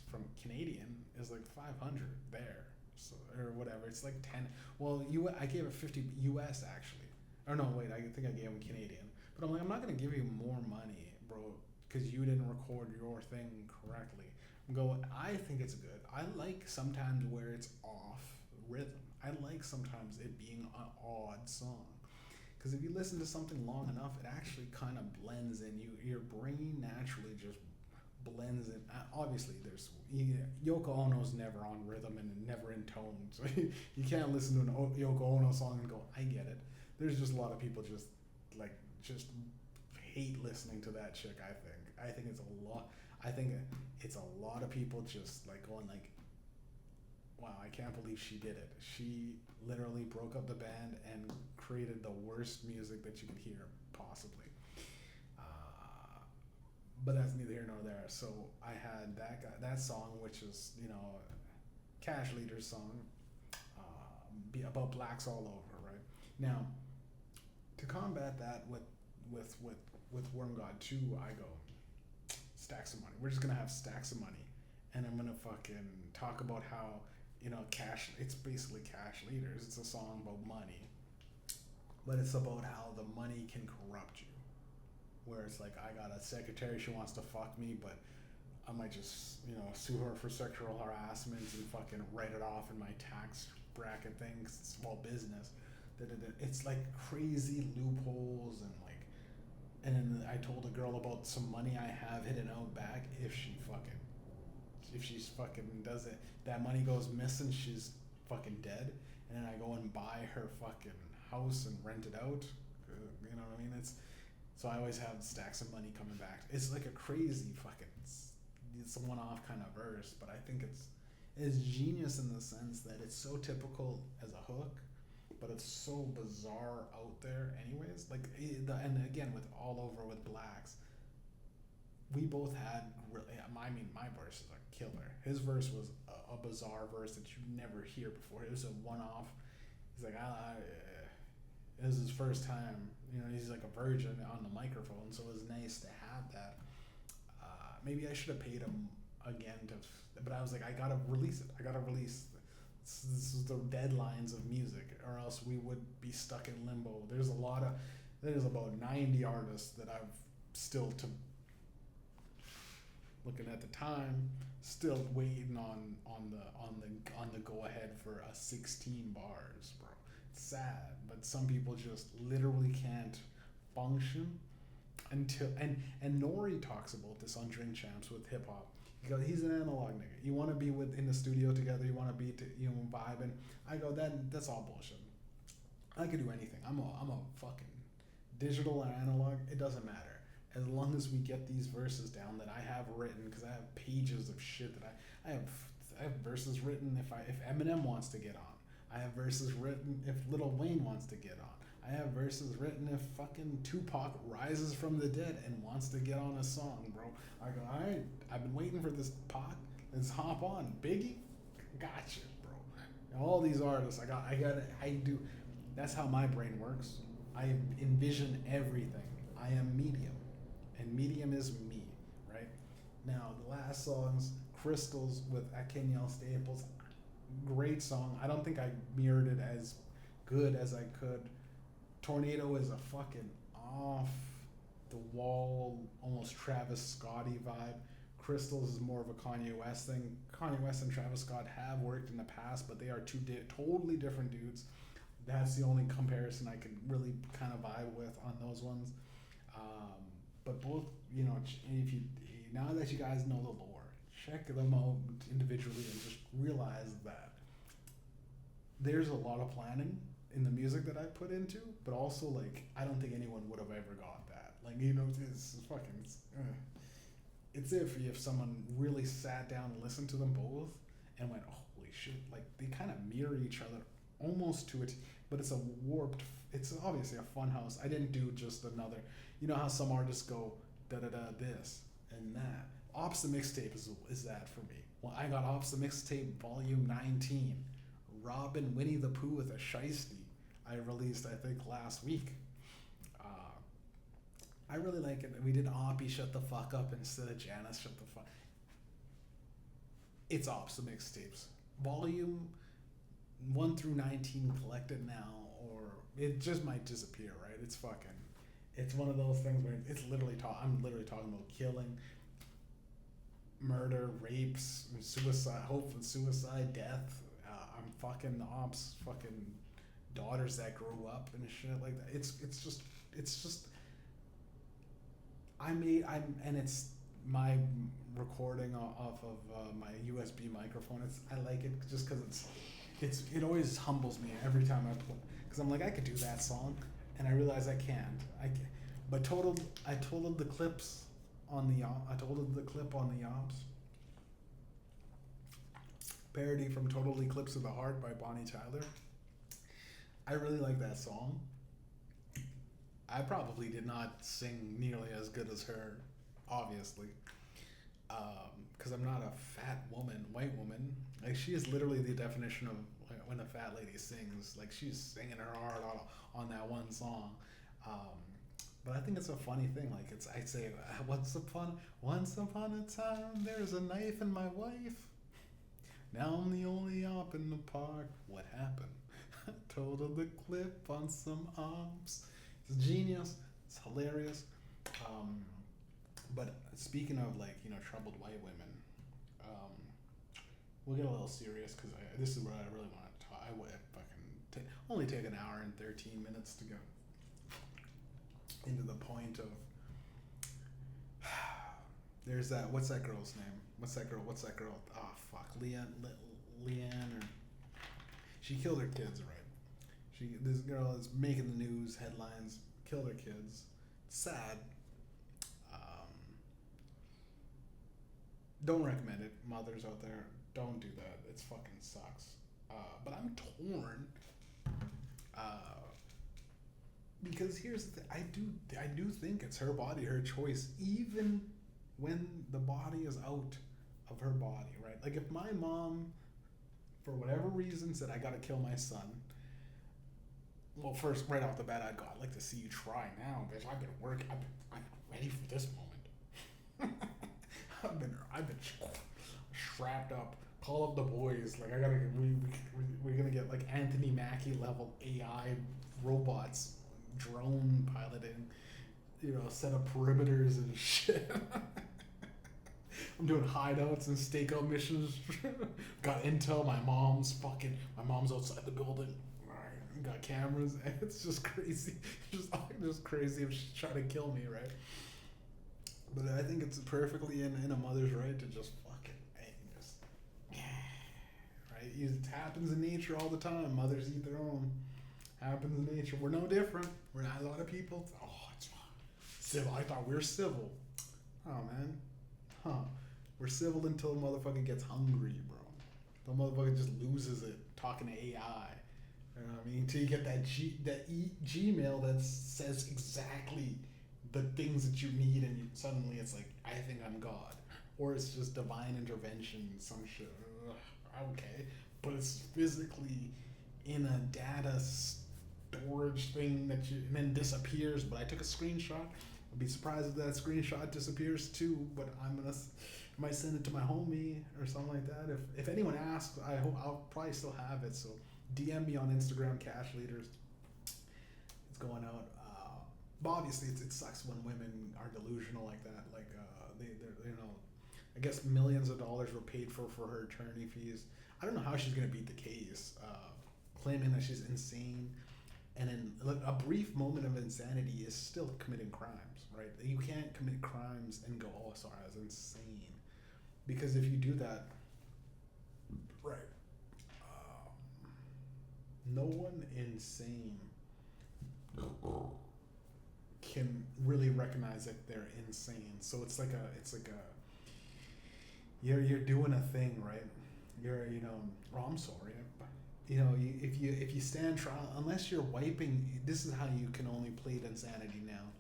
from Canadian is like 500 there, so or whatever. It's like 10. Well, I gave it 50 US actually. Or no, wait, I think I gave him Canadian. But I'm like, I'm not gonna give you more money, bro, because you didn't record your thing correctly. I'm going. I think it's good. I like sometimes where it's off rhythm. I like sometimes it being an odd song. Because if you listen to something long enough, it actually kind of blends in. Your brain naturally just blends in. Obviously, Yoko Ono's never on rhythm and never in tone. So you can't listen to an Yoko Ono song and go, I get it. There's just a lot of people just hate listening to that chick, I think it's a lot. I think it's a lot of people just like going like, wow, I can't believe she did it. She literally broke up the band and created the worst music that you could hear, possibly. But that's neither here nor there. So I had that song, which is, Cash Leader's song, about blacks all over, right? Now, to combat that with Worm God 2, I go, stacks of money. We're just going to have stacks of money. And I'm going to fucking talk about how, it's basically Cash Leaders. It's a song about money. But it's about how the money can corrupt you. Where it's like, I got a secretary, she wants to fuck me, but I might just, sue her for sexual harassment and fucking write it off in my tax bracket thing 'cause it's small business. It's like crazy loopholes and then I told a girl about some money I have hidden out back if she's fucking does it, that money goes missing, she's fucking dead, and then I go and buy her fucking house and rent it out. You know what I mean? So I always have stacks of money coming back. It's like a crazy fucking, it's a one-off kind of verse, but I think it's genius in the sense that it's so typical as a hook, but it's so bizarre out there anyways. Like, and again, with All Over with Blacks, we both had really, my verse is a killer. His verse was a bizarre verse that you never hear before. It was a one-off. He's like, it was his first time, he's like a virgin on the microphone, so it was nice to have that. Maybe I should have paid him again but I was like, I gotta release it. This is the deadlines of music, or else we would be stuck in limbo. There's about 90 artists that I've still to, looking at the time, still waiting on the go ahead for a 16 bars, bro. It's sad, but some people just literally can't function until and Nori talks about this on Drink Champs with hip hop. He goes, he's an analog nigga. You want to be with in the studio together. You want to be vibing. I go, that's all bullshit. I could do anything. I'm a fucking digital or analog. It doesn't matter as long as we get these verses down that I have written, because I have pages of shit that I have verses written if Eminem wants to get on. I have verses written if Lil Wayne wants to get on. I have verses written if fucking Tupac rises from the dead and wants to get on a song, bro. I go, all right, I've been waiting for this Pac. Let's hop on. Biggie, gotcha, bro. All these artists, I do. That's how my brain works. I envision everything. I am medium, and medium is me, right? Now, the last songs, Crystals with Kenyal Staples, great song. I don't think I mirrored it as good as I could. Tornado is a fucking off the wall, almost Travis Scotty vibe. Crystals is more of a Kanye West thing. Kanye West and Travis Scott have worked in the past, but they are two totally different dudes. That's the only comparison I can really kind of vibe with on those ones. But both, if you now that you guys know the lore, check them out individually and just realize that there's a lot of planning in the music that I put into, but also like I don't think anyone would have ever got that. Like it's fucking. It's if someone really sat down and listened to them both and went, holy shit, like they kind of mirror each other almost to it, but it's a warped. It's obviously a fun house. I didn't do just another. You know how some artists go da da da this and that. Ops the Mixtape is that for me. Well, I got Ops the Mixtape Volume 19. Robin Winnie the Pooh with a Shiesty. I released I think last week. I really like it. We did Oppie Shut the Fuck Up instead of Janice Shut the Fuck. It's Ops the Mixtapes. Volume 1 through 19 collected now, or it just might disappear, right? It's one of those things where it's literally I'm literally talking about killing, murder, rapes, suicide, hope and suicide, death. I'm fucking Ops, fucking daughters that grew up and shit like that. It's just. It's my recording off of my USB microphone. I like it just because it always humbles me every time I play, because I'm like I could do that song, and I realize I can't. But I totaled the clips on the clip on the Ops parody from Total Eclipse of the Heart by Bonnie Tyler. I really like that song. I probably did not sing nearly as good as her, obviously, because I'm not a fat woman, white woman. Like she is literally the definition of when a fat lady sings. Like she's singing her heart out on that one song. But I think it's a funny thing. Like I say, once upon a time, there's a knife in my wife. Now I'm the only op in the park. What happened? Total the clip on some Ops. It's genius. It's hilarious. But speaking of troubled white women, we'll get a little serious because this is what I really want to talk. I would fucking only take an hour and 13 minutes to go into the point of. There's that. What's that girl's name? What's that girl? Oh fuck, Leanne or. She killed her kids, right? This girl is making the news headlines, killed her kids. Sad. Don't recommend it. Mothers out there, don't do that. It fucking sucks. But I'm torn. Because here's the thing. I do think it's her body, her choice, even when the body is out of her body, right? Like if my mom, for whatever reason, said I gotta kill my son. Well, first, right off the bat, I'd like to see you try now, bitch. I've been working. I've been ready for this moment. I've been strapped up. Call up the boys. Like we're gonna get like Anthony Mackie level AI robots, drone piloting. Set up perimeters and shit. I'm doing hideouts and stakeout missions. Got intel. My mom's outside the building. got cameras, and it's just crazy. Just crazy if she's trying to kill me, right? But I think it's perfectly in a mother's right to just fucking just right. It happens in nature all the time. Mothers eat their own. Happens in nature. We're no different. We're not a lot of people. Oh, it's civil. I thought we were civil. Oh man, huh? We're civil until the motherfucker gets hungry, bro. The motherfucker just loses it talking to AI. You know what I mean? Until you get that Gmail that says exactly the things that you need, and suddenly it's like, I think I'm God, or it's just divine intervention, some shit. Ugh, okay, but it's physically in a data storage thing that you and then disappears. But I took a screenshot. I'd be surprised if that screenshot disappears too. But I might send it to my homie or something like that. If anyone asks, I hope I'll probably still have it. So DM me on Instagram, Cash Leaders. It's going out. But obviously, it sucks when women are delusional like that. Like they're you know, I guess millions of dollars were paid for her attorney fees. I don't know how she's gonna beat the case, claiming that she's insane, and in a brief moment of insanity is still committing crimes, right? You can't commit crimes and go, oh, sorry, I was insane, because if you do that, right, no one insane can really recognize that they're insane. So it's like a you're doing a thing, right? You're oh, I'm sorry. If you stand trial, unless you're wiping, this is how you can only plead insanity now.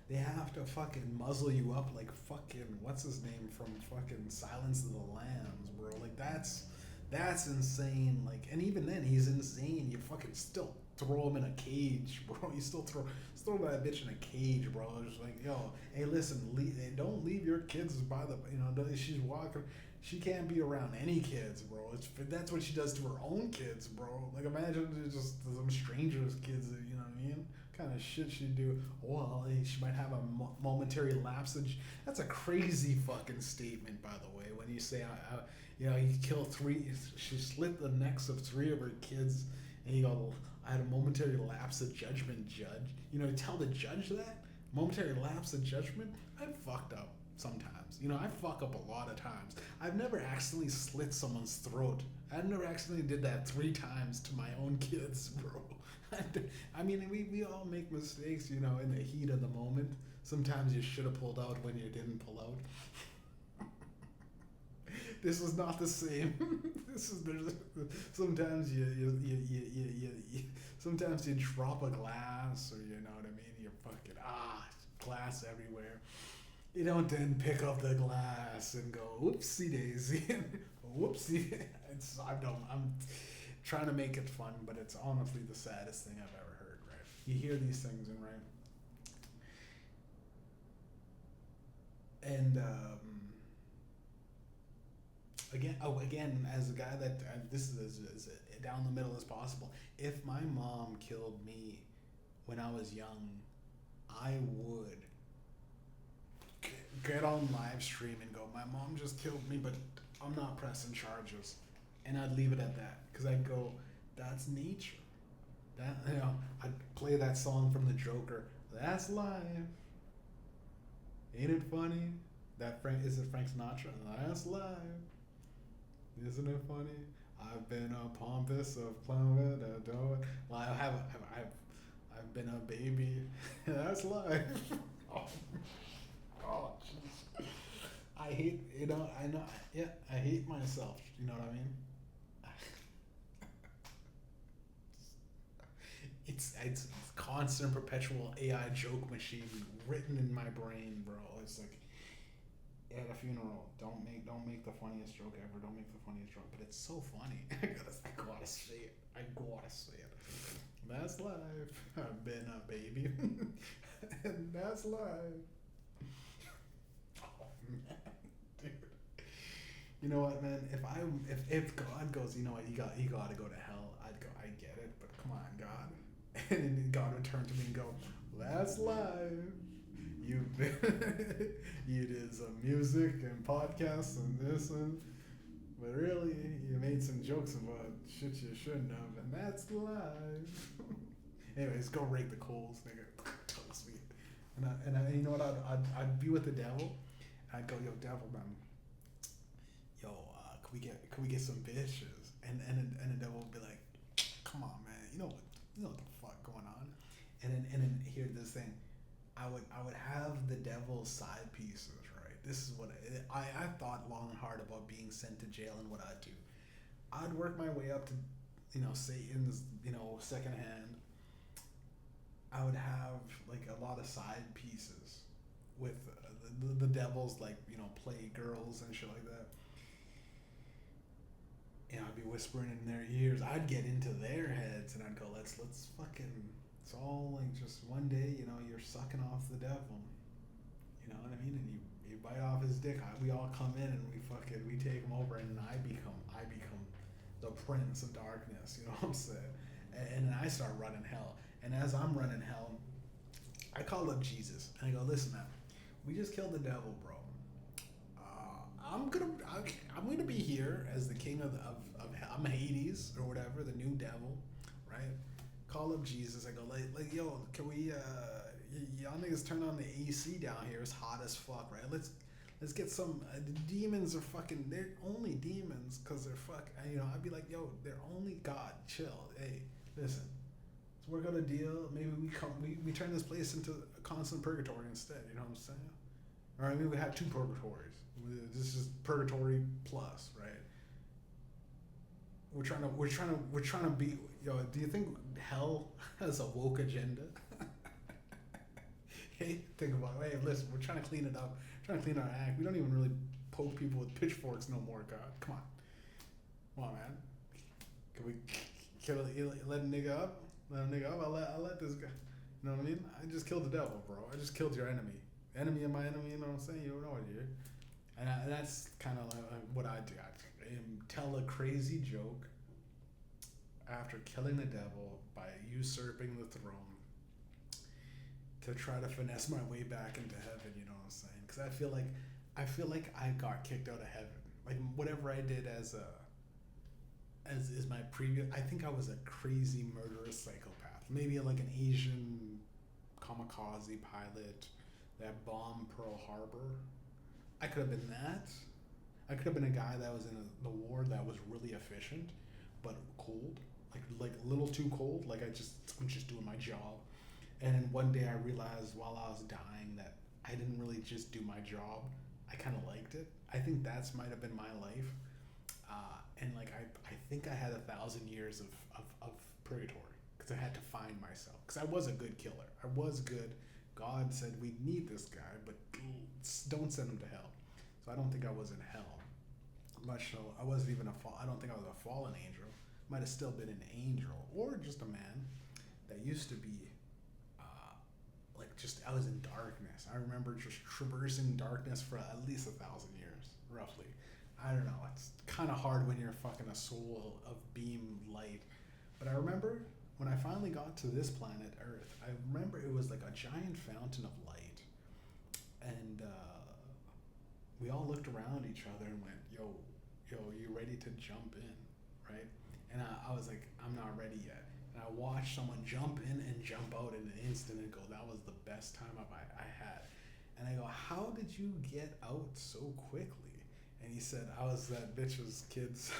They have to fucking muzzle you up like fucking what's his name from fucking Silence of the Lambs, bro. Like that's insane. Like, and even then he's insane. You fucking still throw him in a cage, bro. You still throw that bitch in a cage, bro. It's like, yo, hey, listen, don't leave your kids by the, she's walking. She can't be around any kids, bro. That's what she does to her own kids, bro. Like, imagine just some strangers' kids, you know what I mean? What kind of shit she'd do. Well, she might have a momentary lapse. That's a crazy fucking statement, by the way, when you say, you kill three, she slit the necks of 3 of her kids, and you go, I had a momentary lapse of judgment, judge. Tell the judge that? Momentary lapse of judgment? I fucked up sometimes. I fuck up a lot of times. I've never accidentally slit someone's throat. I've never accidentally did that 3 times to my own kids, bro. I mean, we all make mistakes, in the heat of the moment. Sometimes you should have pulled out when you didn't pull out. This is not the same. Sometimes sometimes you drop a glass, or you know what I mean. You're fucking glass everywhere. You don't then pick up the glass and go whoopsie daisy, whoopsie. I'm trying to make it fun, but it's honestly the saddest thing I've ever heard. Right? You hear these things, and right. And again, as a guy that this is as down the middle as possible. If my mom killed me when I was young, I would get on live stream and go, my mom just killed me, but I'm not pressing charges, and I'd leave it at that, because I'd go, that's nature. That I'd play that song from the Joker. That's life. Ain't it funny? Is it Frank Sinatra? That's life. Isn't it funny? I've been a pompous of clown. Well, I've been a baby. That's life. Oh, jeez. I hate, I know, yeah, I hate myself. You know what I mean? It's constant, perpetual AI joke machine written in my brain, bro. It's like, at a funeral, don't make the funniest joke ever. Don't make the funniest joke, but it's so funny. I gotta say it. That's life. I've been a baby, and that's life. Oh man, dude. You know what, man? If God goes, you know what, you gotta go to hell. I'd go. I get it, but come on, God. And then God would turn to me and go, that's life. You did some music and podcasts and this, and But really, you made some jokes about shit you shouldn't have, and that's life. Anyways, go rake the coals, nigga. Toast me. And you know what? I'd be with the devil. I'd go, yo, devil, man. Yo, can we get some bitches? And the devil would be like, come on, man. You know what the fuck going on? And then here's this thing. I would have the devil's side pieces, right? This is what I thought long and hard about being sent to jail and what I'd do. I'd work my way up to, Satan's, second hand. I would have like a lot of side pieces with the devil's, like, play girls and shit like that. I'd be whispering in their ears. I'd get into their heads and I'd go, let's fucking, it's all like just one day, you're sucking off the devil. You know what I mean? And you bite off his dick. We all come in and we take him over, and I become the prince of darkness. You know what I'm saying? And then I start running hell. And as I'm running hell, I call up Jesus and I go, listen, man, we just killed the devil, bro. I'm gonna be here as the king of I'm Hades or whatever, the new devil, right? Call up Jesus. I go, like, yo, can we y'all niggas turn on the AC down here? It's hot as fuck, right? Let's get some. The demons are fucking. They're only demons because they're fuck. I'd be like, yo, they're only God. Chill. Hey, listen. Let's work out a deal. Maybe we turn this place into a constant purgatory instead. You know what I'm saying? Or maybe we have two purgatories. This is purgatory plus, right? We're trying to be. Yo, do you think hell has a woke agenda? Hey, think about it. Hey, listen, we're trying to clean it up. Trying to clean our act. We don't even really poke people with pitchforks no more, God. Come on, man. Can we let a nigga up? Let a nigga up. I'll let this guy. You know what I mean? I just killed the devil, bro. I just killed your enemy. Enemy of my enemy. You know what I'm saying? You don't know it, dude. And that's kind of like what I do. I tell a crazy joke after killing the devil by usurping the throne to try to finesse my way back into heaven. You know what I'm saying? Because I feel like I got kicked out of heaven. Like whatever I did as my previous. I think I was a crazy murderous psychopath. Maybe like an Asian kamikaze pilot that bombed Pearl Harbor. I could have been that. I could have been a guy that was in the war that was really efficient, but cold, like a little too cold. Like I'm just doing my job, and then one day I realized while I was dying that I didn't really just do my job. I kind of liked it. I think that's might have been my life, and like I think I had 1,000 years of purgatory because I had to find myself because I was a good killer. I was good. God said we need this guy, but don't send him to hell. So I don't think I was in hell. Much so, I wasn't even I don't think I was a fallen angel. Might have still been an angel or just a man that used to be, I was in darkness. I remember just traversing darkness for at least 1,000 years, roughly. I don't know. It's kind of hard when you're fucking a soul of beam light. But I remember when I finally got to this planet Earth, I remember it was like a giant fountain of light. And we all looked around each other and went, yo, you ready to jump in, right? And I was like, I'm not ready yet. And I watched someone jump in and jump out in an instant and go, that was the best time I had. And I go, how did you get out so quickly? And he said, I was that bitch's kid's